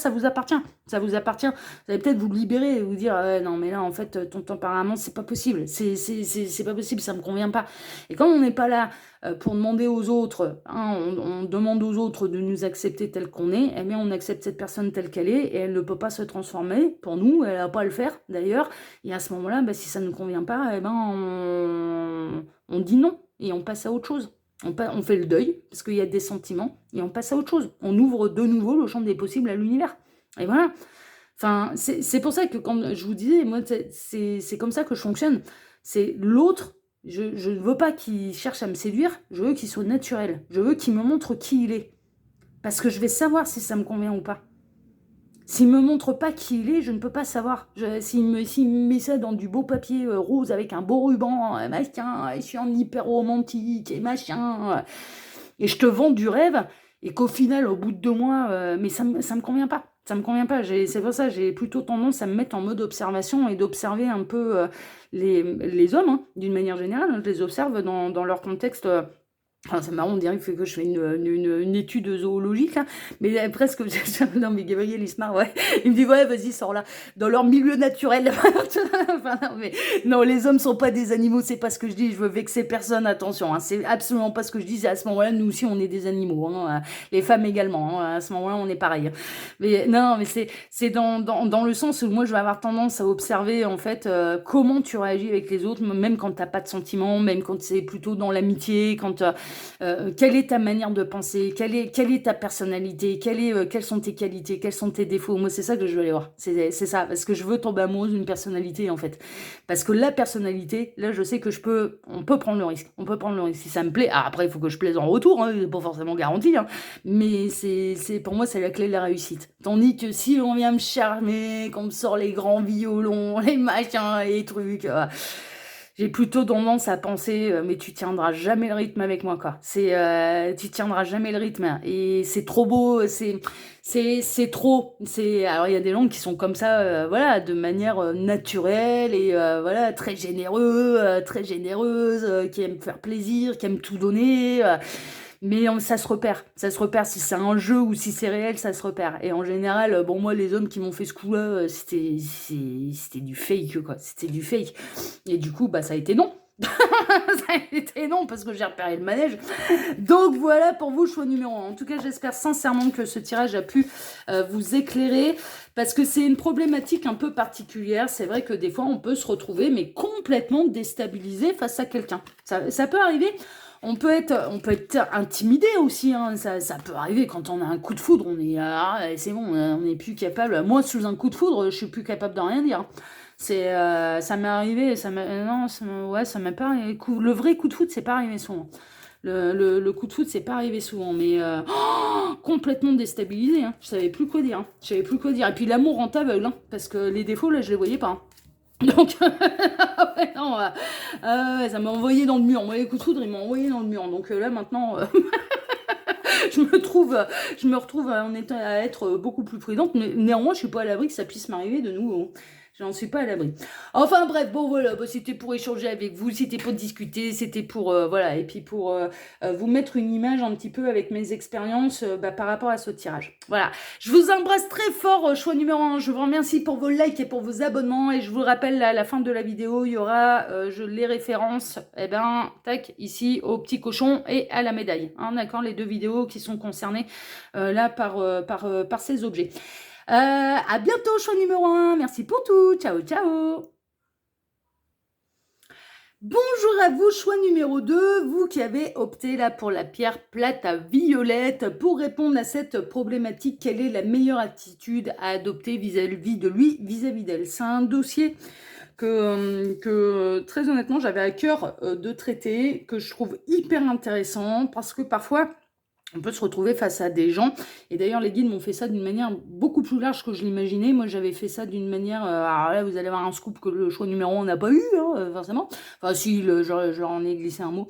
vous appartient. Ça vous appartient. Vous allez peut-être vous libérer et vous dire, non, mais là, en fait, ton tempérament, c'est pas possible. C'est pas possible, ça me convient pas. Et quand on n'est pas là pour demander aux autres, hein, on demande aux autres de nous accepter tel qu'on est, eh bien, on accepte cette personne telle qu'elle est et elle ne peut pas se transformer. Pour nous, elle n'a pas à le faire, d'ailleurs. Et à ce moment-là, bah, si ça ne nous convient pas, eh ben, on dit non et on passe à autre chose. On fait le deuil, parce qu'il y a des sentiments, et on passe à autre chose. On ouvre de nouveau le champ des possibles à l'univers. Et voilà. Enfin, c'est pour ça que quand je vous disais, moi, c'est comme ça que je fonctionne. C'est l'autre, je ne veux pas qu'il cherche à me séduire, je veux qu'il soit naturel. Je veux qu'il me montre qui il est. Parce que je vais savoir si ça me convient ou pas. S'il me montre pas qui il est, je ne peux pas savoir. S'il me met ça dans du beau papier rose avec un beau ruban, machin, je suis en hyper romantique et machin, et je te vends du rêve, et qu'au final, au bout de 2 mois, mais ça me convient pas. Ça me convient pas. C'est pour ça j'ai plutôt tendance à me mettre en mode observation et d'observer un peu les hommes, hein, d'une manière générale. Je les observe dans leur contexte. Enfin, c'est marrant, on dirait que je fais une étude zoologique, là. Mais presque, non, mais Gabriel, il se marre, ouais. Il me dit, ouais, vas-y, sors là. Dans leur milieu naturel. Enfin, non, mais, non, les hommes sont pas des animaux, c'est pas ce que je dis, je veux vexer personne, attention, hein. C'est absolument pas ce que je dis, à ce moment-là, nous aussi, on est des animaux, hein. Les femmes également, hein. À ce moment-là, on est pareil. Mais non, mais c'est dans le sens où moi, je vais avoir tendance à observer, en fait, comment tu réagis avec les autres, même quand t'as pas de sentiments, même quand c'est plutôt dans l'amitié, quand quelle est ta manière de penser, quelle est ta personnalité, quelles sont tes qualités, quels sont tes défauts. Moi, c'est ça que je veux aller voir. C'est ça, parce que je veux tomber amoureuse d'une personnalité, en fait. Parce que la personnalité, là, je sais que on peut prendre le risque. On peut prendre le risque. Si ça me plaît, après, il faut que je plaise en retour, hein, c'est pas forcément garanti, hein, mais pour moi, c'est la clé de la réussite. Tandis que si on vient me charmer, qu'on me sort les grands violons, les machins, les trucs, j'ai plutôt tendance à penser, mais tu tiendras jamais le rythme avec moi, quoi. Tu tiendras jamais le rythme. Et c'est trop beau, c'est trop. Alors il y a des gens qui sont comme ça, voilà, de manière naturelle et voilà, très généreuse, qui aiment faire plaisir, qui aiment tout donner. Mais ça se repère. Ça se repère si c'est un jeu ou si c'est réel, ça se repère. Et en général, bon, moi, les hommes qui m'ont fait ce coup-là, c'était du fake, quoi. C'était du fake. Et du coup, bah, ça a été non. Ça a été non parce que j'ai repéré le manège. Donc voilà pour vous, choix numéro 1. En tout cas, j'espère sincèrement que ce tirage a pu vous éclairer parce que c'est une problématique un peu particulière. C'est vrai que des fois, on peut se retrouver mais complètement déstabilisé face à quelqu'un. Ça peut arriver. On peut être intimidé aussi, hein. Ça peut arriver quand on a un coup de foudre, on est c'est bon, on n'est plus capable. Moi, sous un coup de foudre, je suis plus capable de rien dire. Ça m'est arrivé, non, ouais, ça m'est pas arrivé. Le vrai coup de foudre, c'est pas arrivé souvent. Le coup de foudre, c'est pas arrivé souvent, mais complètement déstabilisé, hein. Je savais plus quoi dire, hein. Je savais plus quoi dire. Et puis l'amour rend aveugle, hein, parce que les défauts là, je les voyais pas, hein. Donc, ouais, non, ouais, ça m'a envoyé dans le mur. Moi, les coups de foudre, ils m'ont envoyé dans le mur. Donc là, maintenant, je me retrouve en étant à être beaucoup plus prudente. Mais néanmoins, je suis pas à l'abri que ça puisse m'arriver de nouveau. J'en suis pas à l'abri. Enfin bref, bon voilà, bah, c'était pour échanger avec vous, c'était pour discuter, c'était pour voilà, et puis pour vous mettre une image un petit peu avec mes expériences par rapport à ce tirage. Voilà, je vous embrasse très fort, choix numéro 1. Je vous remercie pour vos likes et pour vos abonnements, et je vous rappelle à la fin de la vidéo, il y aura les références, tac, ici au petit cochon et à la médaille, hein, d'accord, les 2 vidéos qui sont concernées là par ces objets. À bientôt, choix numéro 1. Merci pour tout. Ciao, ciao. Bonjour à vous, choix numéro 2, vous qui avez opté là pour la pierre plate à violette. Pour répondre à cette problématique, quelle est la meilleure attitude à adopter vis-à-vis de lui, vis-à-vis d'elle? C'est un dossier que très honnêtement j'avais à cœur de traiter, que je trouve hyper intéressant parce que parfois on peut se retrouver face à des gens, et d'ailleurs les guides m'ont fait ça d'une manière beaucoup plus large que je l'imaginais. Moi j'avais fait ça d'une manière, alors là vous allez avoir un scoop que le choix numéro 1 n'a pas eu, hein, forcément, enfin si, j'en ai glissé un mot.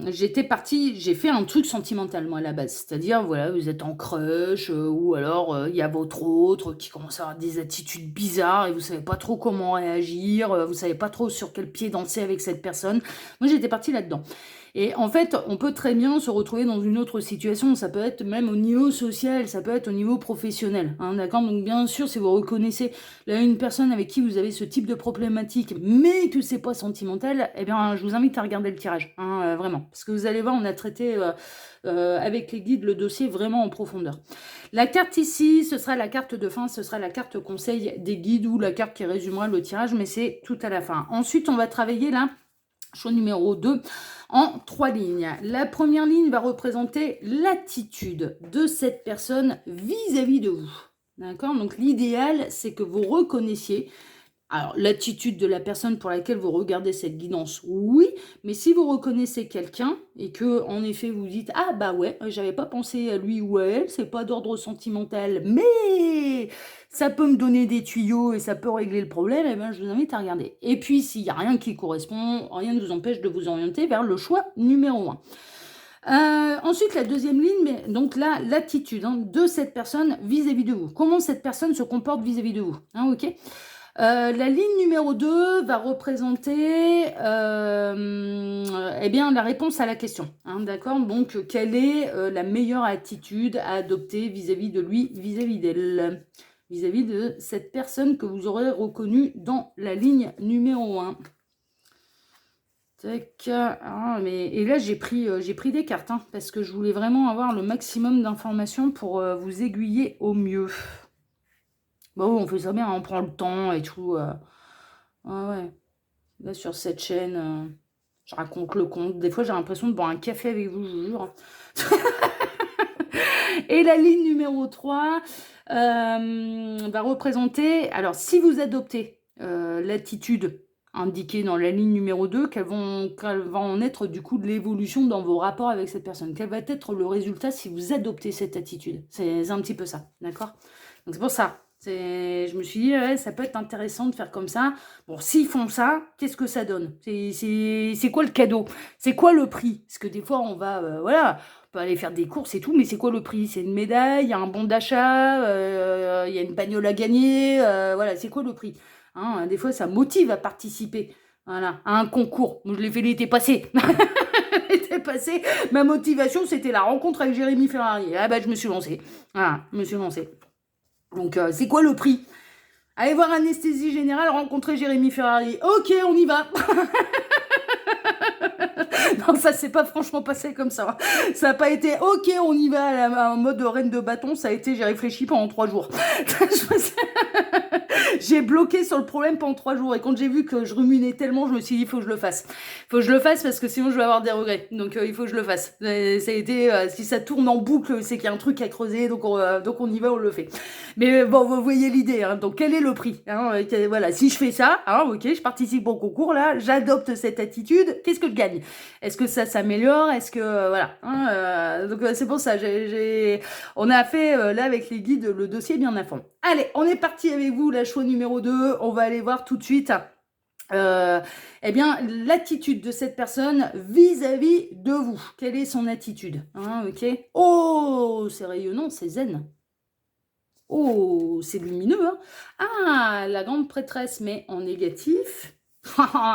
J'ai fait un truc sentimental moi à la base, c'est-à-dire voilà, vous êtes en crush, ou alors il y a votre autre qui commence à avoir des attitudes bizarres et vous savez pas trop comment réagir, vous savez pas trop sur quel pied danser avec cette personne. Moi j'étais partie là-dedans. Et en fait, on peut très bien se retrouver dans une autre situation. Ça peut être même au niveau social, ça peut être au niveau professionnel. Hein, d'accord? Donc bien sûr, si vous reconnaissez là une personne avec qui vous avez ce type de problématique, mais que c'est pas sentimental, eh bien, je vous invite à regarder le tirage, hein, vraiment. Parce que vous allez voir, on a traité avec les guides le dossier vraiment en profondeur. La carte ici, ce sera la carte de fin, ce sera la carte conseil des guides ou la carte qui résumera le tirage, mais c'est tout à la fin. Ensuite, on va travailler là, choix numéro 2, en 3 lignes. La première ligne va représenter l'attitude de cette personne vis-à-vis de vous. D'accord? Donc l'idéal, c'est que vous reconnaissiez alors l'attitude de la personne pour laquelle vous regardez cette guidance, oui, mais si vous reconnaissez quelqu'un et que en effet vous dites ah bah ouais, j'avais pas pensé à lui ou à elle, c'est pas d'ordre sentimental, mais ça peut me donner des tuyaux et ça peut régler le problème, et ben je vous invite à regarder. Et puis s'il y a rien qui correspond, rien ne vous empêche de vous orienter vers le choix numéro 1. Ensuite, la deuxième ligne, mais donc là, l'attitude de cette personne vis-à-vis de vous. Comment cette personne se comporte vis-à-vis de vous, hein, ok. La ligne numéro 2 va représenter eh bien, la réponse à la question. Hein, d'accord? Donc, quelle est la meilleure attitude à adopter vis-à-vis de lui, vis-à-vis d'elle, vis-à-vis de cette personne que vous aurez reconnue dans la ligne numéro 1. Tac. Ah, et là, j'ai pris des cartes, hein, parce que je voulais vraiment avoir le maximum d'informations pour vous aiguiller au mieux. Bon, on fait ça bien, on prend le temps et tout. Ouais. Là, sur cette chaîne, je raconte le conte. Des fois, j'ai l'impression de boire un café avec vous, je vous jure. Et la ligne numéro 3 va représenter... Alors, si vous adoptez l'attitude indiquée dans la ligne numéro 2, quelle va en être du coup de l'évolution dans vos rapports avec cette personne. Quel va être le résultat si vous adoptez cette attitude. C'est un petit peu ça, d'accord? Donc, c'est pour ça. Je me suis dit, ouais, ça peut être intéressant de faire comme ça. Bon, s'ils font ça, qu'est-ce que ça donne? C'est quoi le cadeau? C'est quoi le prix? Parce que des fois, on va, voilà, on peut aller faire des courses et tout, mais c'est quoi le prix? C'est une médaille, il y a un bon d'achat, il y a une bagnole à gagner, voilà, c'est quoi le prix? Hein, des fois, ça motive à participer, voilà, à un concours. Moi, je l'ai fait l'été passé. L'été passé, ma motivation, c'était la rencontre avec Jérémy Ferrari. Ah bah, je me suis lancée. Voilà, je me suis lancée. Donc, c'est quoi le prix? Allez voir Anesthésie Générale, rencontrer Jérémy Ferrari. Ok, on y va. Non, ça s'est pas franchement passé comme ça. Ça n'a pas été ok, on y va en mode reine de bâton. Ça a été j'ai réfléchi pendant 3 jours. J'ai bloqué sur le problème pendant 3 jours. Et quand j'ai vu que je ruminais tellement, je me suis dit il faut que je le fasse. Il faut que je le fasse parce que sinon je vais avoir des regrets. Donc il faut que je le fasse. Ça a été, si ça tourne en boucle, c'est qu'il y a un truc à creuser. Donc on y va, on le fait. Mais bon, vous voyez l'idée. Hein. Donc quel est le prix, hein, voilà, si je fais ça, hein, ok, je participe au concours là, j'adopte cette attitude. Qu'est-ce que je gagne? Est-ce que ça s'améliore? Est-ce que voilà, hein, donc c'est pour ça. On a fait là avec les guides le dossier bien à fond. Allez, on est parti avec vous, la choix numéro 2. On va aller voir tout de suite. Eh bien, l'attitude de cette personne vis-à-vis de vous. Quelle est son attitude, hein, ok? Oh, c'est rayonnant, c'est zen. Oh, c'est lumineux, hein? Ah, la grande prêtresse, mais en négatif.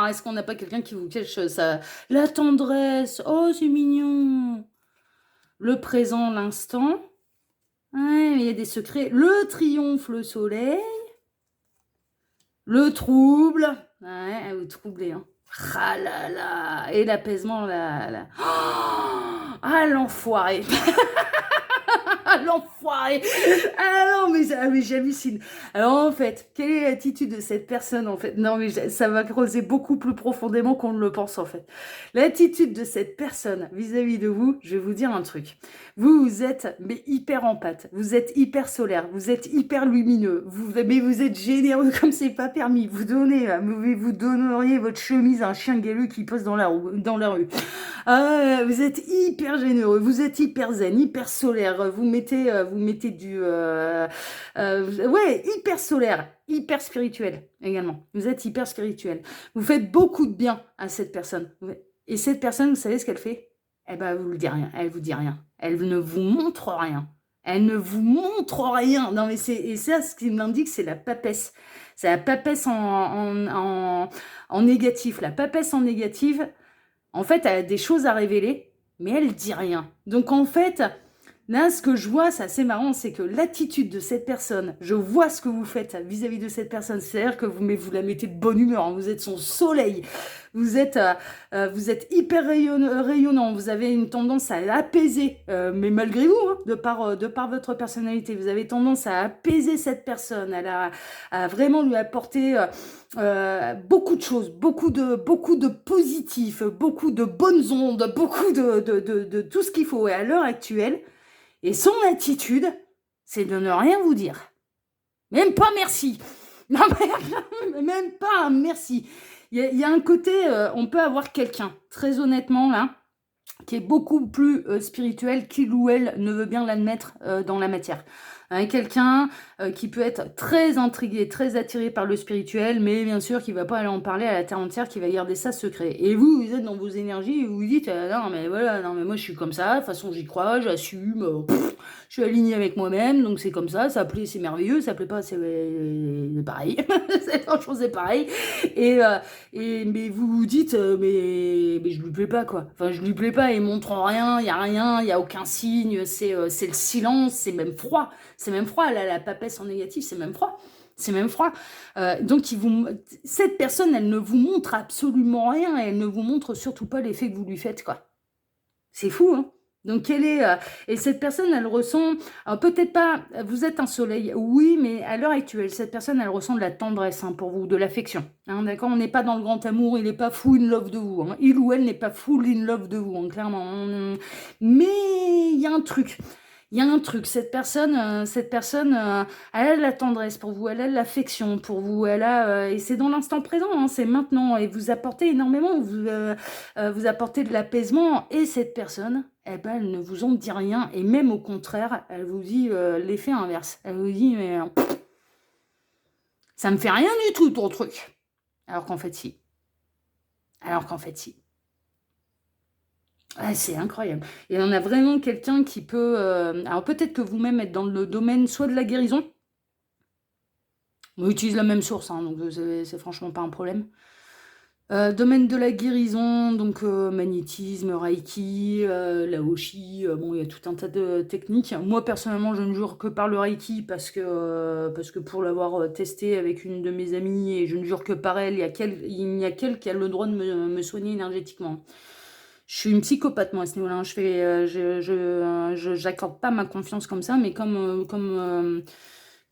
Est-ce qu'on n'a pas quelqu'un qui vous cache ça? La tendresse, oh, c'est mignon. Le présent, l'instant. Ouais, il y a des secrets. Le triomphe, le soleil. Le trouble. Ouais, vous troublez, hein. Ah là là. Et l'apaisement, là. Oh, ah, l'enfoiré. L'enfoiré. Ah non, mais j'hallucine. Alors en fait, quelle est l'attitude de cette personne en fait? Non, mais ça va creuser beaucoup plus profondément qu'on ne le pense en fait. L'attitude de cette personne vis-à-vis de vous, je vais vous dire un truc. Vous êtes mais hyper empathe, vous êtes hyper solaire, vous êtes hyper lumineux, mais vous êtes généreux comme c'est pas permis. Vous donneriez votre chemise à un chien galeux qui passe dans la rue. Vous êtes hyper généreux, vous êtes hyper zen, hyper solaire. Vous mettez ouais, hyper solaire, hyper spirituel également. Vous êtes hyper spirituel. Vous faites beaucoup de bien à cette personne. Et cette personne, vous savez ce qu'elle fait? Eh ben, vous le dit rien. Elle vous dit rien. Elle ne vous montre rien. Elle ne vous montre rien. Non, mais et ça, ce qui m'indique, c'est la papesse. C'est la papesse en négatif. La papesse en négative, en fait, elle a des choses à révéler, mais elle dit rien. Donc, en fait, là, ce que je vois, c'est assez marrant, c'est que l'attitude de cette personne, je vois ce que vous faites vis-à-vis de cette personne, c'est-à-dire que vous la mettez de bonne humeur, hein, vous êtes son soleil, vous êtes hyper rayonnant, vous avez une tendance à l'apaiser, mais malgré vous, hein, de par votre personnalité, vous avez tendance à apaiser cette personne, à vraiment lui apporter beaucoup de choses, beaucoup de positifs, beaucoup de bonnes ondes, beaucoup de tout ce qu'il faut. Et à l'heure actuelle, et son attitude, c'est de ne rien vous dire. Même pas merci. Non, mais même pas un merci. Il y a un côté, on peut avoir quelqu'un, très honnêtement, là, qui est beaucoup plus spirituel qu'il ou elle ne veut bien l'admettre dans la matière. Quelqu'un qui peut être très intrigué, très attiré par le spirituel, mais bien sûr qui va pas aller en parler à la terre entière, qui va garder ça secret. Et vous êtes dans vos énergies et vous vous dites non mais voilà, non mais moi je suis comme ça, de toute façon j'y crois, j'assume, je suis alignée avec moi-même, donc c'est comme ça plaît, c'est merveilleux, ça plaît pas, c'est pareil, franchement c'est pareil. Mais vous vous dites mais je lui plais pas quoi. Enfin je lui plais pas, il montre rien, il y a aucun signe, c'est le silence, c'est même froid. C'est même froid, là, la papesse en négatif, c'est même froid. C'est même froid. Donc, cette personne, elle ne vous montre absolument rien et elle ne vous montre surtout pas l'effet que vous lui faites, quoi. C'est fou, hein? Donc, et cette personne, elle ressent, alors peut-être pas, vous êtes un soleil, oui, mais à l'heure actuelle, cette personne, elle ressent de la tendresse hein, pour vous, de l'affection. Hein, d'accord? On n'est pas dans le grand amour, il n'est pas full in love de vous. Hein. Il ou elle n'est pas full in love de vous, hein, clairement. Mais il y a un truc. Il y a un truc, cette personne, elle a de la tendresse pour vous, elle a de l'affection pour vous, et c'est dans l'instant présent, hein, c'est maintenant, et vous apportez énormément, vous apportez de l'apaisement, et cette personne, eh ben, elle ne vous en dit rien, et même au contraire, elle vous dit l'effet inverse, elle vous dit, mais ça me fait rien du tout ton truc, alors qu'en fait si. Ah, c'est incroyable. Et on a vraiment quelqu'un qui peut... alors peut-être que vous-même êtes dans le domaine soit de la guérison, on utilise la même source, hein, donc c'est franchement pas un problème. Domaine de la guérison, donc magnétisme, reiki, laoshi, bon il y a tout un tas de techniques. Moi personnellement je ne jure que par le reiki parce que pour l'avoir testé avec une de mes amies et je ne jure que par elle, il n'y a qu'elle qui a le droit de me soigner énergétiquement. Je suis une psychopathe, moi, à ce niveau-là. J'accorde pas ma confiance comme ça, mais comme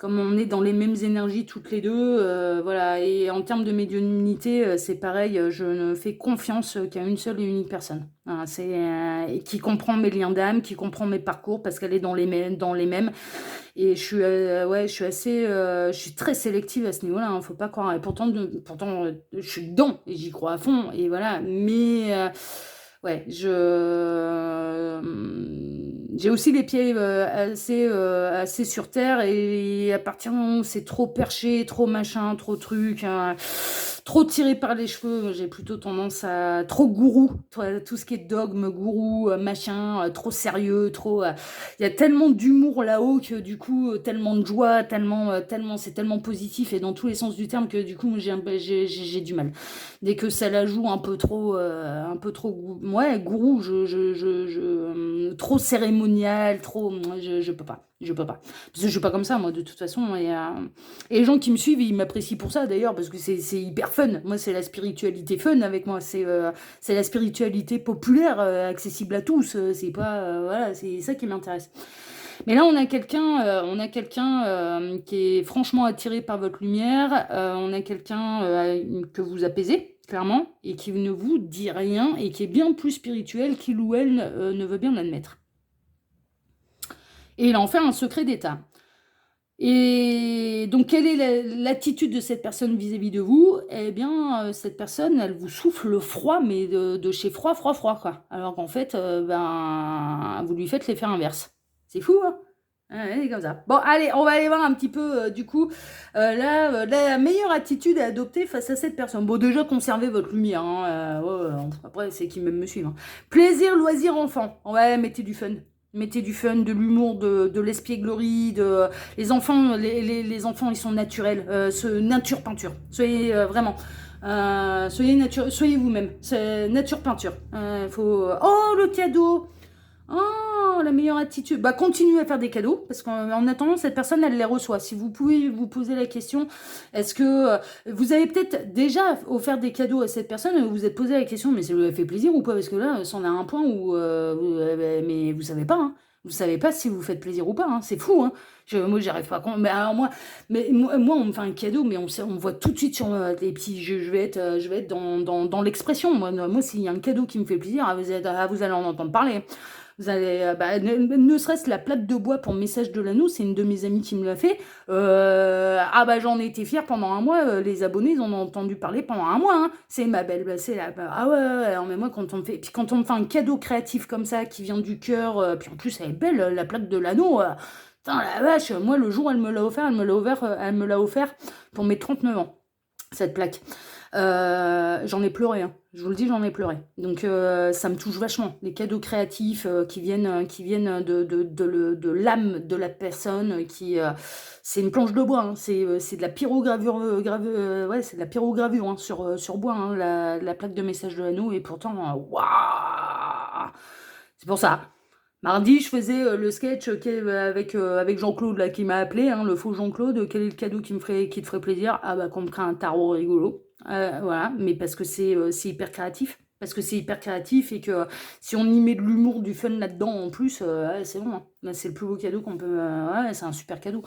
on est dans les mêmes énergies toutes les deux, voilà. Et en termes de médiumnité, c'est pareil. Je ne fais confiance qu'à une seule et unique personne. Voilà, et qui comprend mes liens d'âme, qui comprend mes parcours, parce qu'elle est dans les mêmes. Et je suis très sélective à ce niveau-là. Hein, faut pas croire. Et pourtant, je suis dedans et j'y crois à fond. Et voilà. Mais ouais, j'ai aussi les pieds assez sur terre et à partir du moment où c'est trop perché, trop machin, trop truc, hein, trop tiré par les cheveux, j'ai plutôt tendance à trop gourou, tout ce qui est dogme, gourou, machin, trop sérieux, trop. Il y a tellement d'humour là-haut que du coup, tellement de joie, c'est tellement positif et dans tous les sens du terme que du coup, j'ai du mal. Dès que ça la joue un peu trop, ouais, gourou, trop cérémonial, trop, je peux pas. Parce que je suis pas comme ça, moi, de toute façon. Et les gens qui me suivent, ils m'apprécient pour ça, d'ailleurs, parce que c'est hyper fun. Moi, c'est la spiritualité fun avec moi. C'est la spiritualité populaire, accessible à tous. C'est pas, voilà, c'est ça qui m'intéresse. Mais là, on a quelqu'un qui est franchement attiré par votre lumière. On a quelqu'un que vous apaisez, clairement, et qui ne vous dit rien, et qui est bien plus spirituel qu'il ou elle ne veut bien l'admettre. Et il en fait un secret d'État. Et donc, quelle est l'attitude de cette personne vis-à-vis de vous? Eh bien, cette personne, elle vous souffle le froid, mais de chez froid, froid, froid, quoi. Alors qu'en fait, vous lui faites l'effet inverse. C'est fou, hein? Ouais, c'est comme ça. Bon, allez, on va aller voir un petit peu, du coup, la meilleure attitude à adopter face à cette personne. Bon, déjà, conservez votre lumière, hein. Après, c'est qui même me suivre, hein. Plaisir, loisir, enfant. Ouais, mettez du fun. Mettez du fun, de l'humour, de l'espièglerie, les enfants, les enfants, ils sont naturels. Nature peinture. Soyez vraiment. Soyez vous-même. C'est nature peinture. Oh, le cadeau! Oh, la meilleure attitude. Bah, continuez à faire des cadeaux, parce qu'en attendant, cette personne, elle les reçoit. Si vous pouvez vous poser la question, est-ce que vous avez peut-être déjà offert des cadeaux à cette personne et vous vous êtes posé la question, mais ça lui a fait plaisir ou pas? Parce que là, c'en a un point où... mais vous savez pas, hein. Vous savez pas si vous faites plaisir ou pas, hein. C'est fou, hein. Moi, j'arrive pas à comprendre. Mais moi, on me fait un cadeau, mais on voit tout de suite sur des petits. Je vais être dans l'expression. Moi, s'il y a un cadeau qui me fait plaisir, vous allez en entendre parler. Vous allez, ne serait-ce la plaque de bois pour message de l'anneau, c'est une de mes amies qui me l'a fait. J'en ai été fière pendant un mois. Les abonnés, ils en ont entendu parler pendant un mois, hein. C'est ma belle, ah ouais. Alors, mais moi, quand on me fait un cadeau créatif comme ça, qui vient du cœur, puis en plus elle est belle, la plaque de l'anneau. Putain, la vache, moi le jour où elle me l'a offert pour mes 39 ans, cette plaque. J'en ai pleuré, hein. Je vous le dis, j'en ai pleuré. Donc ça me touche vachement. Les cadeaux créatifs qui viennent de l'âme de la personne, c'est une planche de bois, hein. C'est de la pyrogravure, ouais, c'est de la pyrogravure, hein, sur bois, hein, la plaque de message de l'anneau, et pourtant, waouh! C'est pour ça. Mardi, je faisais le sketch avec Jean-Claude là, qui m'a appelé, hein, le faux Jean-Claude. Quel est le cadeau qui te ferait plaisir? Ah bah qu'on me crée un tarot rigolo. Voilà, mais parce que c'est hyper créatif. Parce que c'est hyper créatif et que si on y met de l'humour, du fun là-dedans en plus, ouais, c'est bon, hein. Là, c'est le plus beau cadeau qu'on peut. Ouais, c'est un super cadeau.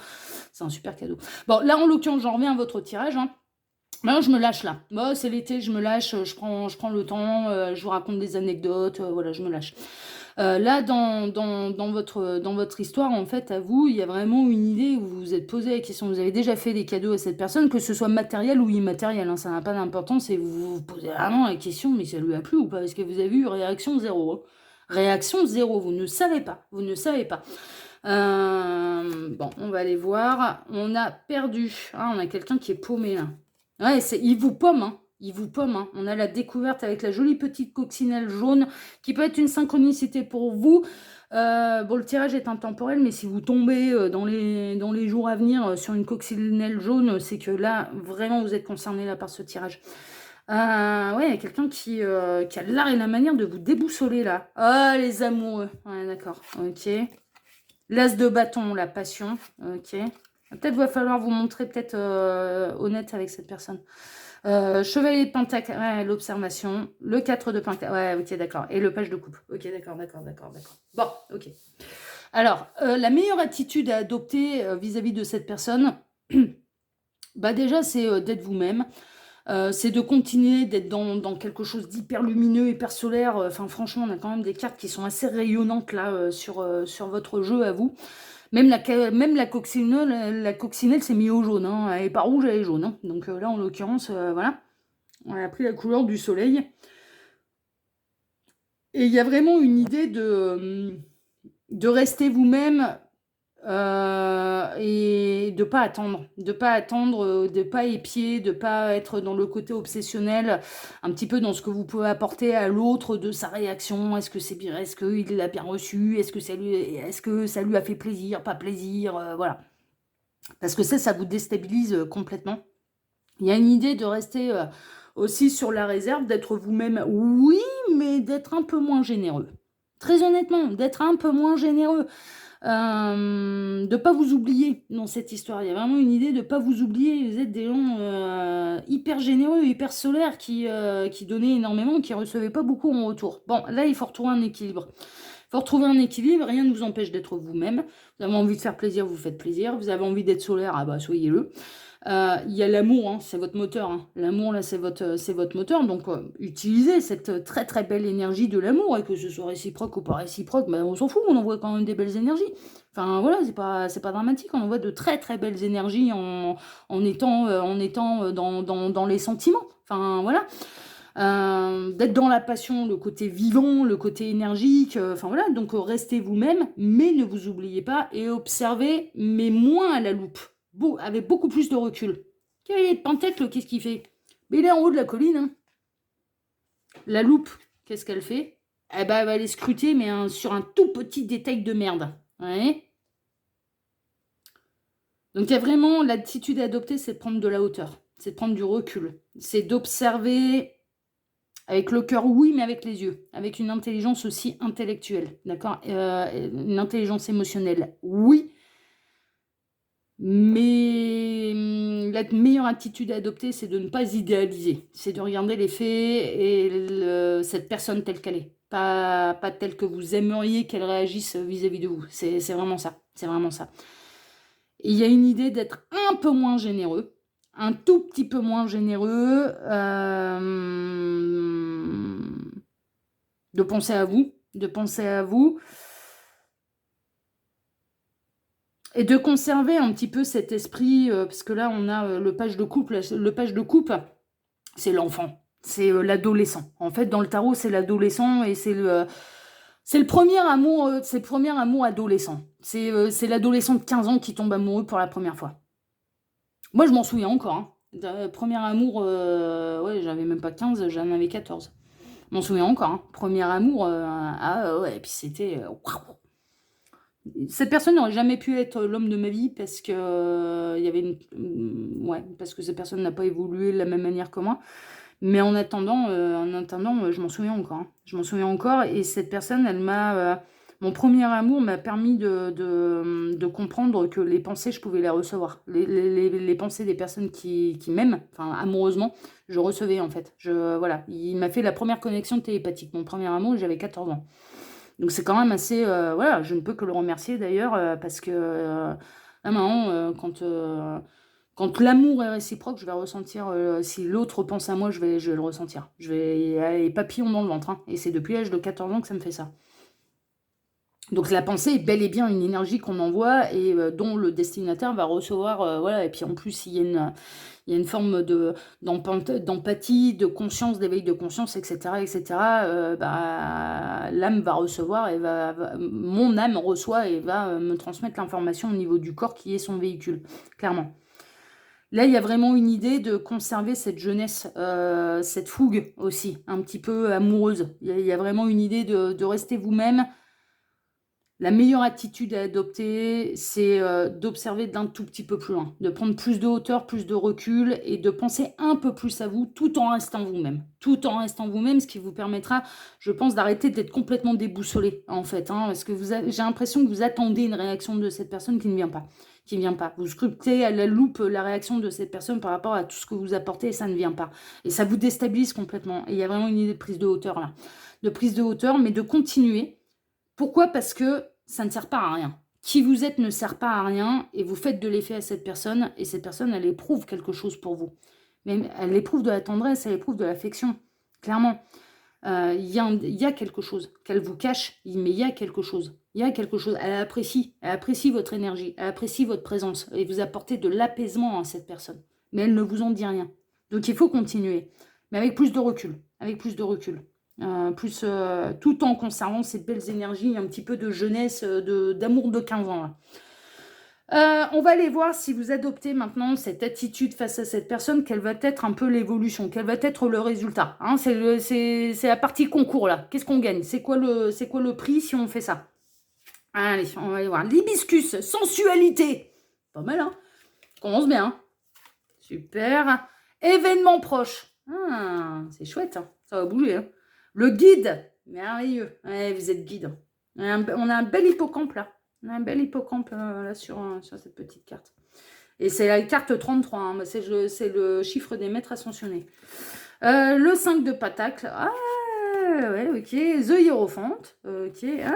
C'est un super cadeau. Bon, là en l'occurrence, j'en reviens à votre tirage, hein. Maintenant, je me lâche là. Bon, c'est l'été, je me lâche, je prends le temps, je vous raconte des anecdotes, voilà, je me lâche. Là, dans votre histoire, en fait, à vous, il y a vraiment une idée où vous vous êtes posé la question. Vous avez déjà fait des cadeaux à cette personne, que ce soit matériel ou immatériel, hein, ça n'a pas d'importance, et vous vous posez vraiment la question, mais ça lui a plu ou pas? Parce que vous avez eu réaction zéro, hein. Réaction zéro, vous ne savez pas. Vous ne savez pas. Bon, on va aller voir. On a perdu. Ah, on a quelqu'un qui est paumé là. Ouais, il vous pomme, hein. Il vous pomme, hein. On a la découverte avec la jolie petite coccinelle jaune qui peut être une synchronicité pour vous. Bon, le tirage est intemporel, mais si vous tombez dans les jours à venir sur une coccinelle jaune, c'est que là, vraiment, vous êtes concerné là par ce tirage. Ouais, il y a quelqu'un qui a l'art et la manière de vous déboussoler là. Ah, les amoureux. Ouais, d'accord. Ok. L'as de bâton, la passion. Ok. Peut-être va falloir vous montrer peut-être honnête avec cette personne. Chevalier de Pentacle, ouais, l'observation. Le 4 de Pentacle, ouais, ok, d'accord. Et le page de coupe. Ok, d'accord. Bon, ok. Alors, la meilleure attitude à adopter vis-à-vis de cette personne, bah déjà, c'est d'être vous-même. C'est de continuer d'être dans quelque chose d'hyper lumineux, hyper solaire. Enfin, franchement, on a quand même des cartes qui sont assez rayonnantes là sur votre jeu à vous. Même la coccinelle s'est mise au jaune, hein. Elle n'est pas rouge, elle est jaune, hein. Donc là, en l'occurrence, voilà. On a pris la couleur du soleil. Et il y a vraiment une idée de rester vous-même et de pas attendre, de pas épier, de pas être dans le côté obsessionnel, un petit peu dans ce que vous pouvez apporter à l'autre de sa réaction. Est-ce que c'est bien, est-ce qu'il l'a bien reçu, est-ce que ça lui a fait plaisir, pas plaisir, voilà. Parce que ça vous déstabilise complètement. Il y a une idée de rester aussi sur la réserve, d'être vous-même, oui, mais d'être un peu moins généreux. Très honnêtement, d'être un peu moins généreux. De pas vous oublier dans cette histoire. Il y a vraiment une idée de pas vous oublier. Vous êtes des gens hyper généreux, hyper solaires, qui donnaient énormément, qui recevaient pas beaucoup en retour. Bon, là, il faut retrouver un équilibre. faut retrouver un équilibre, rien ne vous empêche d'être vous-même. Vous avez envie de faire plaisir, vous faites plaisir. Vous avez envie d'être solaire, ah bah soyez-le. Il y a l'amour, hein, c'est votre moteur. Hein. L'amour, là, c'est votre moteur. Donc, utilisez cette très très belle énergie de l'amour, et que ce soit réciproque ou pas réciproque, bah, on s'en fout, on envoie quand même des belles énergies. Enfin, voilà, c'est pas dramatique, on envoie de très très belles énergies en étant dans les sentiments. Enfin, voilà. D'être dans la passion, le côté vivant, le côté énergique, enfin voilà, donc restez vous-même, mais ne vous oubliez pas et observez, mais moins à la loupe, avec beaucoup plus de recul. Quel est Pentacle, qu'est-ce qu'il fait? Mais il est en haut de la colline, hein. La loupe, qu'est-ce qu'elle fait? Eh ben, elle va aller scruter, mais sur un tout petit détail de merde. Ouais. Donc il y a vraiment l'attitude à adopter, c'est de prendre de la hauteur, c'est de prendre du recul, c'est d'observer. Avec le cœur, oui, mais avec les yeux. Avec une intelligence aussi intellectuelle, d'accord? Une intelligence émotionnelle, oui. Mais la meilleure attitude à adopter, c'est de ne pas idéaliser. C'est de regarder les faits et cette personne telle qu'elle est. Pas telle que vous aimeriez qu'elle réagisse vis-à-vis de vous. C'est vraiment ça. C'est vraiment ça. Et il y a une idée d'être un peu moins généreux. Un tout petit peu moins généreux. De penser à vous, et de conserver un petit peu cet esprit, parce que là on a le page de coupe, c'est l'enfant, c'est l'adolescent. En fait, dans le tarot, c'est l'adolescent et c'est le premier amour, c'est le premier amour adolescent. C'est l'adolescent de 15 ans qui tombe amoureux pour la première fois. Moi, je m'en souviens encore. Hein. Premier amour, ouais, j'avais même pas 15, j'en avais 14. Je m'en souviens encore. Hein. Premier amour, ouais, et puis c'était... Cette personne n'aurait jamais pu être l'homme de ma vie parce que il y avait ouais, parce que cette personne n'a pas évolué de la même manière que moi. Mais en attendant, je m'en souviens encore. Hein. Je m'en souviens encore. Et cette personne, mon premier amour m'a permis de comprendre que les pensées, je pouvais les recevoir. Les pensées des personnes qui m'aiment, enfin amoureusement, je recevais en fait. Voilà. Il m'a fait la première connexion télépathique. Mon premier amour, j'avais 14 ans. Donc c'est quand même assez... voilà, je ne peux que le remercier d'ailleurs, parce que là maintenant, quand l'amour est réciproque, je vais ressentir, si l'autre pense à moi, je vais le ressentir. Je vais aller papillon dans le ventre. Hein, et c'est depuis l'âge de 14 ans que ça me fait ça. Donc la pensée est bel et bien une énergie qu'on envoie et dont le destinataire va recevoir, voilà. Et puis en plus, il y a une forme d'empathie, de conscience, d'éveil de conscience, etc., etc. L'âme va recevoir et mon âme reçoit et va me transmettre l'information au niveau du corps qui est son véhicule, clairement. Là, il y a vraiment une idée de conserver cette jeunesse, cette fougue aussi, un petit peu amoureuse. Il y a vraiment une idée de rester vous-même. La meilleure attitude à adopter, c'est d'observer d'un tout petit peu plus loin, de prendre plus de hauteur, plus de recul et de penser un peu plus à vous tout en restant vous-même. Tout en restant vous-même, ce qui vous permettra, je pense, d'arrêter d'être complètement déboussolé, en fait. Hein, parce que j'ai l'impression que vous attendez une réaction de cette personne qui ne vient pas. Qui ne vient pas. Vous scrutez à la loupe la réaction de cette personne par rapport à tout ce que vous apportez et ça ne vient pas. Et ça vous déstabilise complètement. Et il y a vraiment une idée de prise de hauteur là. De prise de hauteur, mais de continuer. Pourquoi? Parce que ça ne sert pas à rien. Qui vous êtes ne sert pas à rien et vous faites de l'effet à cette personne et cette personne, elle éprouve quelque chose pour vous. Mais elle éprouve de la tendresse, elle éprouve de l'affection, clairement. Il y a quelque chose qu'elle vous cache, mais il y a quelque chose. Il y a quelque chose. Elle apprécie votre énergie, elle apprécie votre présence et vous apportez de l'apaisement à cette personne. Mais elle ne vous en dit rien. Donc il faut continuer, mais avec plus de recul. Avec plus de recul. Tout en conservant ces belles énergies, un petit peu de jeunesse, d'amour de 15 ans. Là. On va aller voir si vous adoptez maintenant cette attitude face à cette personne, quelle va être un peu l'évolution, quel va être le résultat. Hein, c'est la partie concours là. Qu'est-ce qu'on gagne? C'est quoi le prix si on fait ça? Allez, on va aller voir. L'hibiscus, sensualité. Pas mal, hein? Commence bien. Hein. Super. Événement proche. Ah, c'est chouette, hein. Ça va bouger. Hein. Le guide, merveilleux. Ouais, vous êtes guide. On a un bel hippocampe là. On a un bel hippocampe là sur cette petite carte. Et c'est la carte 33. Hein. C'est le chiffre des maîtres ascensionnés. Le 5 de pentacle. Ah, ouais, ok. The Hierophante. Ok. Ah,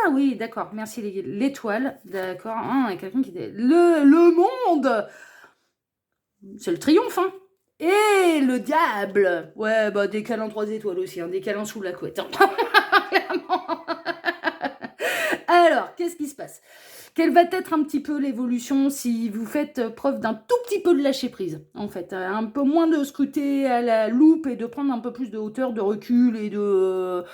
Ah oui, d'accord, merci l'étoile, d'accord. Ah, il y a quelqu'un qui dit le monde, c'est le triomphe, hein. Et le diable, ouais, bah des câlins 3 étoiles aussi, hein, des câlins sous la couette, hein. Alors, qu'est-ce qui se passe? Quelle va être un petit peu l'évolution si vous faites preuve d'un tout petit peu de lâcher prise, en fait, un peu moins de scruter à la loupe et de prendre un peu plus de hauteur, de recul et de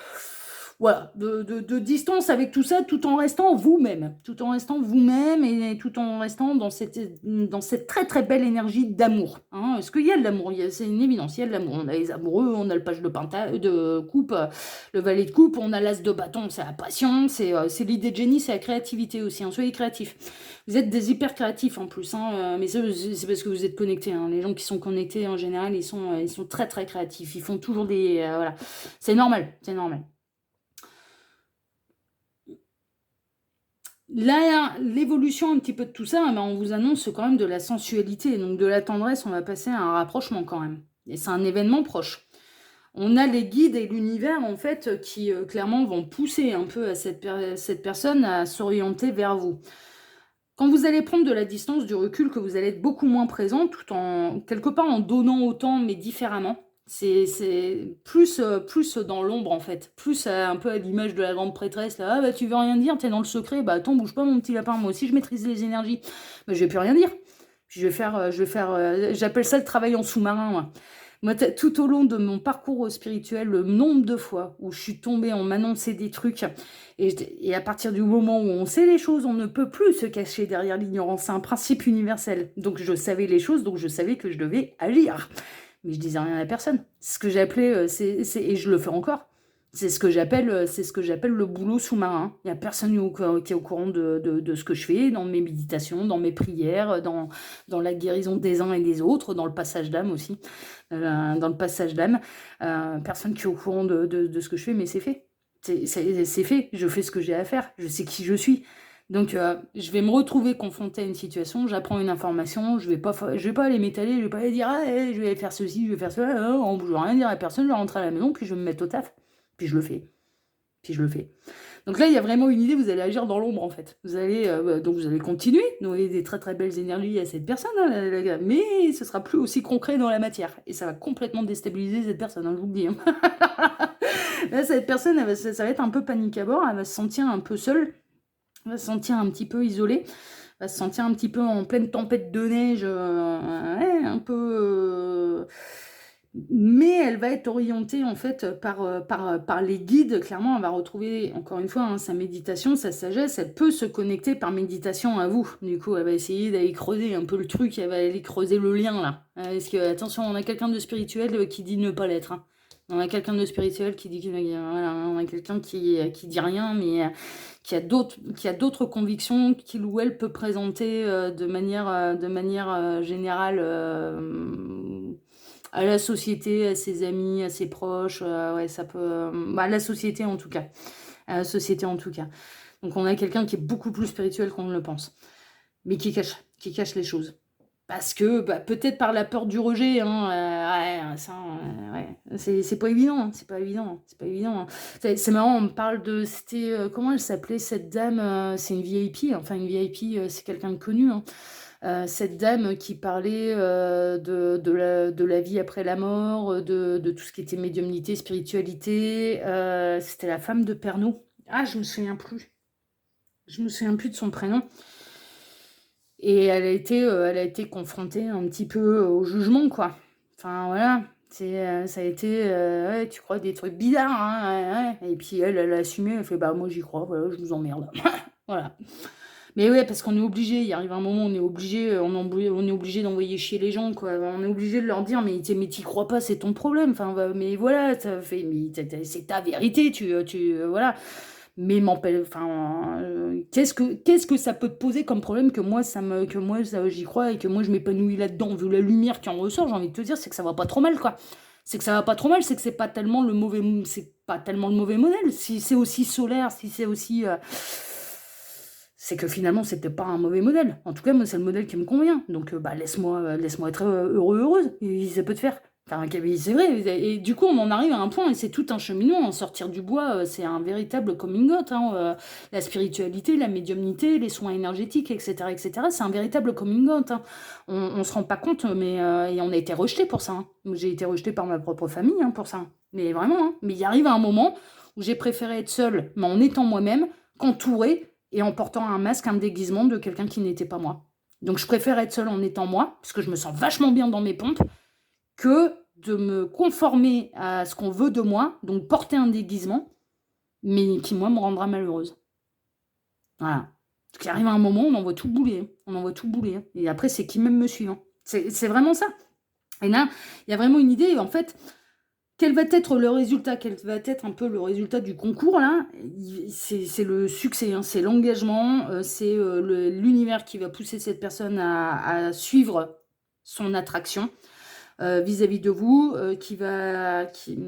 voilà, de distance avec tout ça, tout en restant vous-même, et tout en restant dans cette très très belle énergie d'amour. Hein. Parce qu'il y a de l'amour, c'est une évidence, il y a de l'amour. On a les amoureux, on a le page de coupe, le valet de coupe, on a l'as de bâton, c'est la passion, c'est l'idée de génie, c'est la créativité aussi. Hein. Soyez créatifs. Vous êtes des hyper créatifs en plus, hein, mais c'est parce que vous êtes connectés. Hein. Les gens qui sont connectés en général, ils sont très très créatifs. Ils font toujours des voilà, c'est normal, c'est normal. Là, l'évolution un petit peu de tout ça, on vous annonce quand même de la sensualité, donc de la tendresse, on va passer à un rapprochement quand même. Et c'est un événement proche. On a les guides et l'univers, en fait, qui clairement vont pousser un peu à cette personne à s'orienter vers vous. Quand vous allez prendre de la distance, du recul, que vous allez être beaucoup moins présent, tout en, quelque part, en donnant autant, mais différemment. C'est plus dans l'ombre, en fait. Plus un peu à l'image de la grande prêtresse, là. Ah, bah, tu veux rien dire, t'es dans le secret. Bah, attends, bouge pas, mon petit lapin. Moi aussi, je maîtrise les énergies. Bah, je vais plus rien dire. Puis j'appelle ça le travail en sous-marin, moi. Moi, tout au long de mon parcours spirituel, le nombre de fois où je suis tombée, on m'annonçait des trucs, et à partir du moment où on sait les choses, on ne peut plus se cacher derrière l'ignorance. C'est un principe universel. Donc je savais les choses, donc je savais que je devais agir. Mais je disais rien à personne. C'est ce que j'appelais, et je le fais encore. C'est ce que j'appelle le boulot sous-marin. Il n'y a personne qui est au courant de ce que je fais, dans mes méditations, dans mes prières, dans la guérison des uns et des autres, dans le passage d'âme aussi. Dans le passage d'âme. Personne qui est au courant de ce que je fais, mais c'est fait. C'est fait. Je fais ce que j'ai à faire. Je sais qui je suis. Donc, je vais me retrouver confrontée à une situation, j'apprends une information, je vais pas aller m'étaler, je vais pas aller dire, ah, je vais faire ceci, je vais faire cela, je vais rien dire à personne, je vais rentrer à la maison, puis je vais me mettre au taf. Puis je le fais. Puis je le fais. Donc là, il y a vraiment une idée, vous allez agir dans l'ombre en fait. Donc vous allez continuer, donner des très très belles énergies à cette personne, hein, mais ce sera plus aussi concret dans la matière. Et ça va complètement déstabiliser cette personne, hein, je vous le dis. Hein. Là, cette personne, ça va être un peu panique à bord, elle va se sentir un peu seule, elle va se sentir un petit peu isolée, elle va se sentir un petit peu en pleine tempête de neige, un peu... mais elle va être orientée en fait par les guides. Clairement, elle va retrouver encore une fois hein, sa méditation, sa sagesse. Elle peut se connecter par méditation à vous. Du coup, elle va essayer d'aller creuser un peu le truc, elle va aller creuser le lien là. Parce que attention, on a quelqu'un de spirituel qui dit ne pas l'être. Hein. On a quelqu'un de spirituel qui dit voilà, on a quelqu'un qui dit rien, mais qui a d'autres convictions qu'il ou elle peut présenter de manière générale. À la société, à ses amis, à ses proches, ouais, ça peut... à la société en tout cas. À la société en tout cas. Donc on a quelqu'un qui est beaucoup plus spirituel qu'on ne le pense. Mais qui cache les choses. Parce que, peut-être par la peur du rejet, hein, ouais, ça, ouais, c'est pas évident, hein, c'est pas évident, c'est pas évident. Hein. C'est marrant, on me parle de, c'était, comment elle s'appelait cette dame, c'est une VIP, enfin une VIP, c'est quelqu'un de connu, hein. Cette dame qui parlait de la vie après la mort, de tout ce qui était médiumnité, spiritualité. C'était la femme de Pernod. Ah, je me souviens plus. Je me souviens plus de son prénom. Et elle a été confrontée un petit peu au jugement, quoi. Enfin, voilà. Ça a été, ouais, tu crois des trucs bizarres, hein, ouais. Et puis elle a assumé, elle fait, bah moi j'y crois, voilà, je vous emmerde. Voilà. Mais ouais, parce qu'on est obligé, il arrive un moment, on est obligé, on est obligé d'envoyer chier les gens, quoi. On est obligé de leur dire, mais t'y crois pas, c'est ton problème. Enfin, mais voilà, c'est ta vérité, voilà. Mais qu'est-ce que ça peut te poser comme problème que moi, j'y crois et que moi, je m'épanouis là-dedans, vu la lumière qui en ressort, j'ai envie de te dire, c'est que ça va pas trop mal, quoi. C'est que ça va pas trop mal, c'est que c'est pas tellement le mauvais modèle. Si c'est aussi solaire, si c'est aussi... c'est que finalement, c'était pas un mauvais modèle. En tout cas, moi, c'est le modèle qui me convient. Donc, laisse-moi être heureuse. Et ça peut te faire. Enfin, c'est vrai. Et du coup, on en arrive à un point, et c'est tout un cheminement. En sortir du bois, c'est un véritable coming out. Hein, la spiritualité, la médiumnité, les soins énergétiques, etc., etc. C'est un véritable coming out. Hein. On se rend pas compte, mais et on a été rejeté pour ça. Hein. J'ai été rejeté par ma propre famille hein, pour ça. Mais vraiment. Hein. Mais il arrive un moment où j'ai préféré être seule, mais en étant moi-même, qu'entourée et en portant un masque, un déguisement de quelqu'un qui n'était pas moi. Donc je préfère être seule en étant moi, parce que je me sens vachement bien dans mes pompes, que de me conformer à ce qu'on veut de moi, donc porter un déguisement, mais qui, moi, me rendra malheureuse. Voilà. Parce qu'il arrive un moment, on en voit tout bouler. Hein. On en voit tout bouler. Hein. Et après, c'est qui même me suit. Hein. C'est vraiment ça. Et là, il y a vraiment une idée, en fait, quel va être le résultat, quel va être un peu le résultat du concours, là, c'est le succès, hein, c'est l'engagement, c'est l'univers qui va pousser cette personne à suivre son attraction. Vis-à-vis de vous,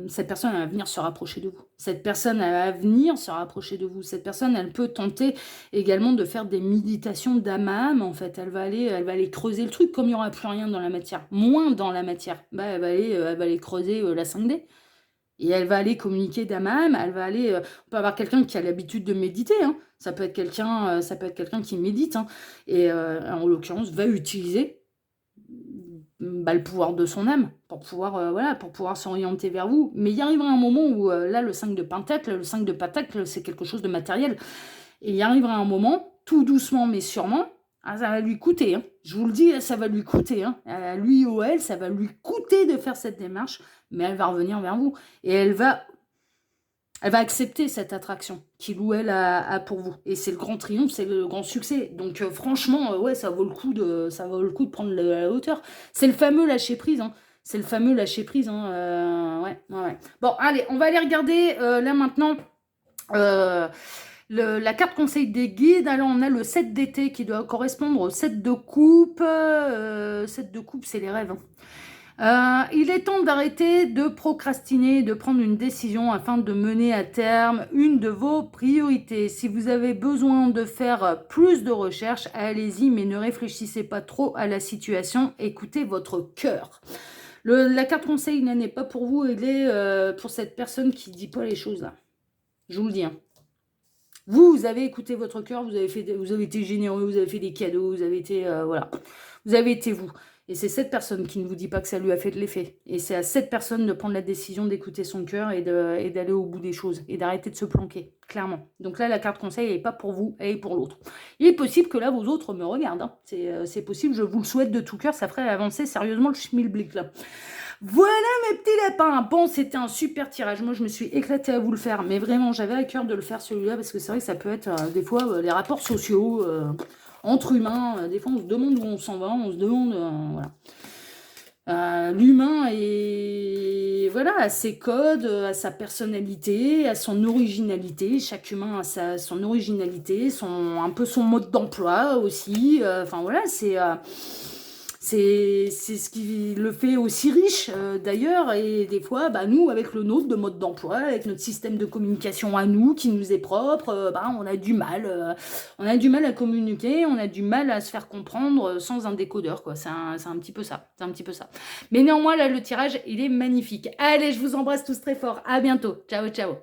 cette personne elle va venir se rapprocher de vous. Cette personne elle va venir se rapprocher de vous. Cette personne, elle peut tenter également de faire des méditations d'âme à âme, en fait. Elle va aller creuser le truc, comme il n'y aura plus rien dans la matière, moins dans la matière. Bah, elle va aller creuser la 5D. Et elle va aller communiquer d'âme à âme. Elle va aller. On peut avoir quelqu'un qui a l'habitude de méditer. Hein. Ça peut être quelqu'un qui médite. Hein. Et en l'occurrence, va utiliser le pouvoir de son âme pour pouvoir s'orienter vers vous. Mais il y arrivera un moment où là, le 5 de Pentacle, c'est quelque chose de matériel. Et il y arrivera un moment, tout doucement mais sûrement, ça va lui coûter. Hein. Je vous le dis, ça va lui coûter. Hein. À lui ou elle, ça va lui coûter de faire cette démarche, mais elle va revenir vers vous. Et elle va accepter cette attraction qu'il ou elle a pour vous. Et c'est le grand triomphe, c'est le grand succès. Donc franchement, ouais, ça vaut le coup de prendre la hauteur. C'est le fameux lâcher prise. Hein. C'est le fameux lâcher prise. Hein. Ouais. Bon, allez, on va aller regarder là maintenant la carte conseil des guides. Alors, on a le 7 d'été qui doit correspondre au 7 de coupe. 7 de coupe, c'est les rêves. Hein. Il est temps d'arrêter de procrastiner, de prendre une décision afin de mener à terme une de vos priorités. Si vous avez besoin de faire plus de recherches, allez-y, mais ne réfléchissez pas trop à la situation, écoutez votre cœur. La carte conseil n'est pas pour vous, elle est pour cette personne qui ne dit pas les choses là. Je vous le dis. Hein. Vous avez écouté votre cœur, vous avez été généreux, vous avez fait des cadeaux, vous avez été voilà, vous avez été vous. Et c'est cette personne qui ne vous dit pas que ça lui a fait de l'effet. Et c'est à cette personne de prendre la décision d'écouter son cœur et d'aller au bout des choses et d'arrêter de se planquer, clairement. Donc là, la carte conseil, elle n'est pas pour vous, elle est pour l'autre. Il est possible que là, vos autres me regardent. Hein. C'est possible, je vous le souhaite de tout cœur, ça ferait avancer sérieusement le schmilblick là. Voilà mes petits lapins. Bon, c'était un super tirage. Moi, je me suis éclatée à vous le faire. Mais vraiment, j'avais à cœur de le faire celui-là parce que c'est vrai que ça peut être des fois les rapports sociaux entre humains. Des fois, on se demande où on s'en va. On se demande... voilà. L'humain est à ses codes, à sa personnalité, à son originalité. Chaque humain a son originalité, un peu son mode d'emploi aussi. Enfin voilà, c'est ce qui le fait aussi riche d'ailleurs, et des fois nous avec le nôtre de mode d'emploi, avec notre système de communication à nous qui nous est propre, on a du mal à communiquer, on a du mal à se faire comprendre sans un décodeur quoi. C'est un petit peu ça, mais néanmoins là le tirage il est magnifique. Allez, je vous embrasse tous très fort, à bientôt, ciao ciao.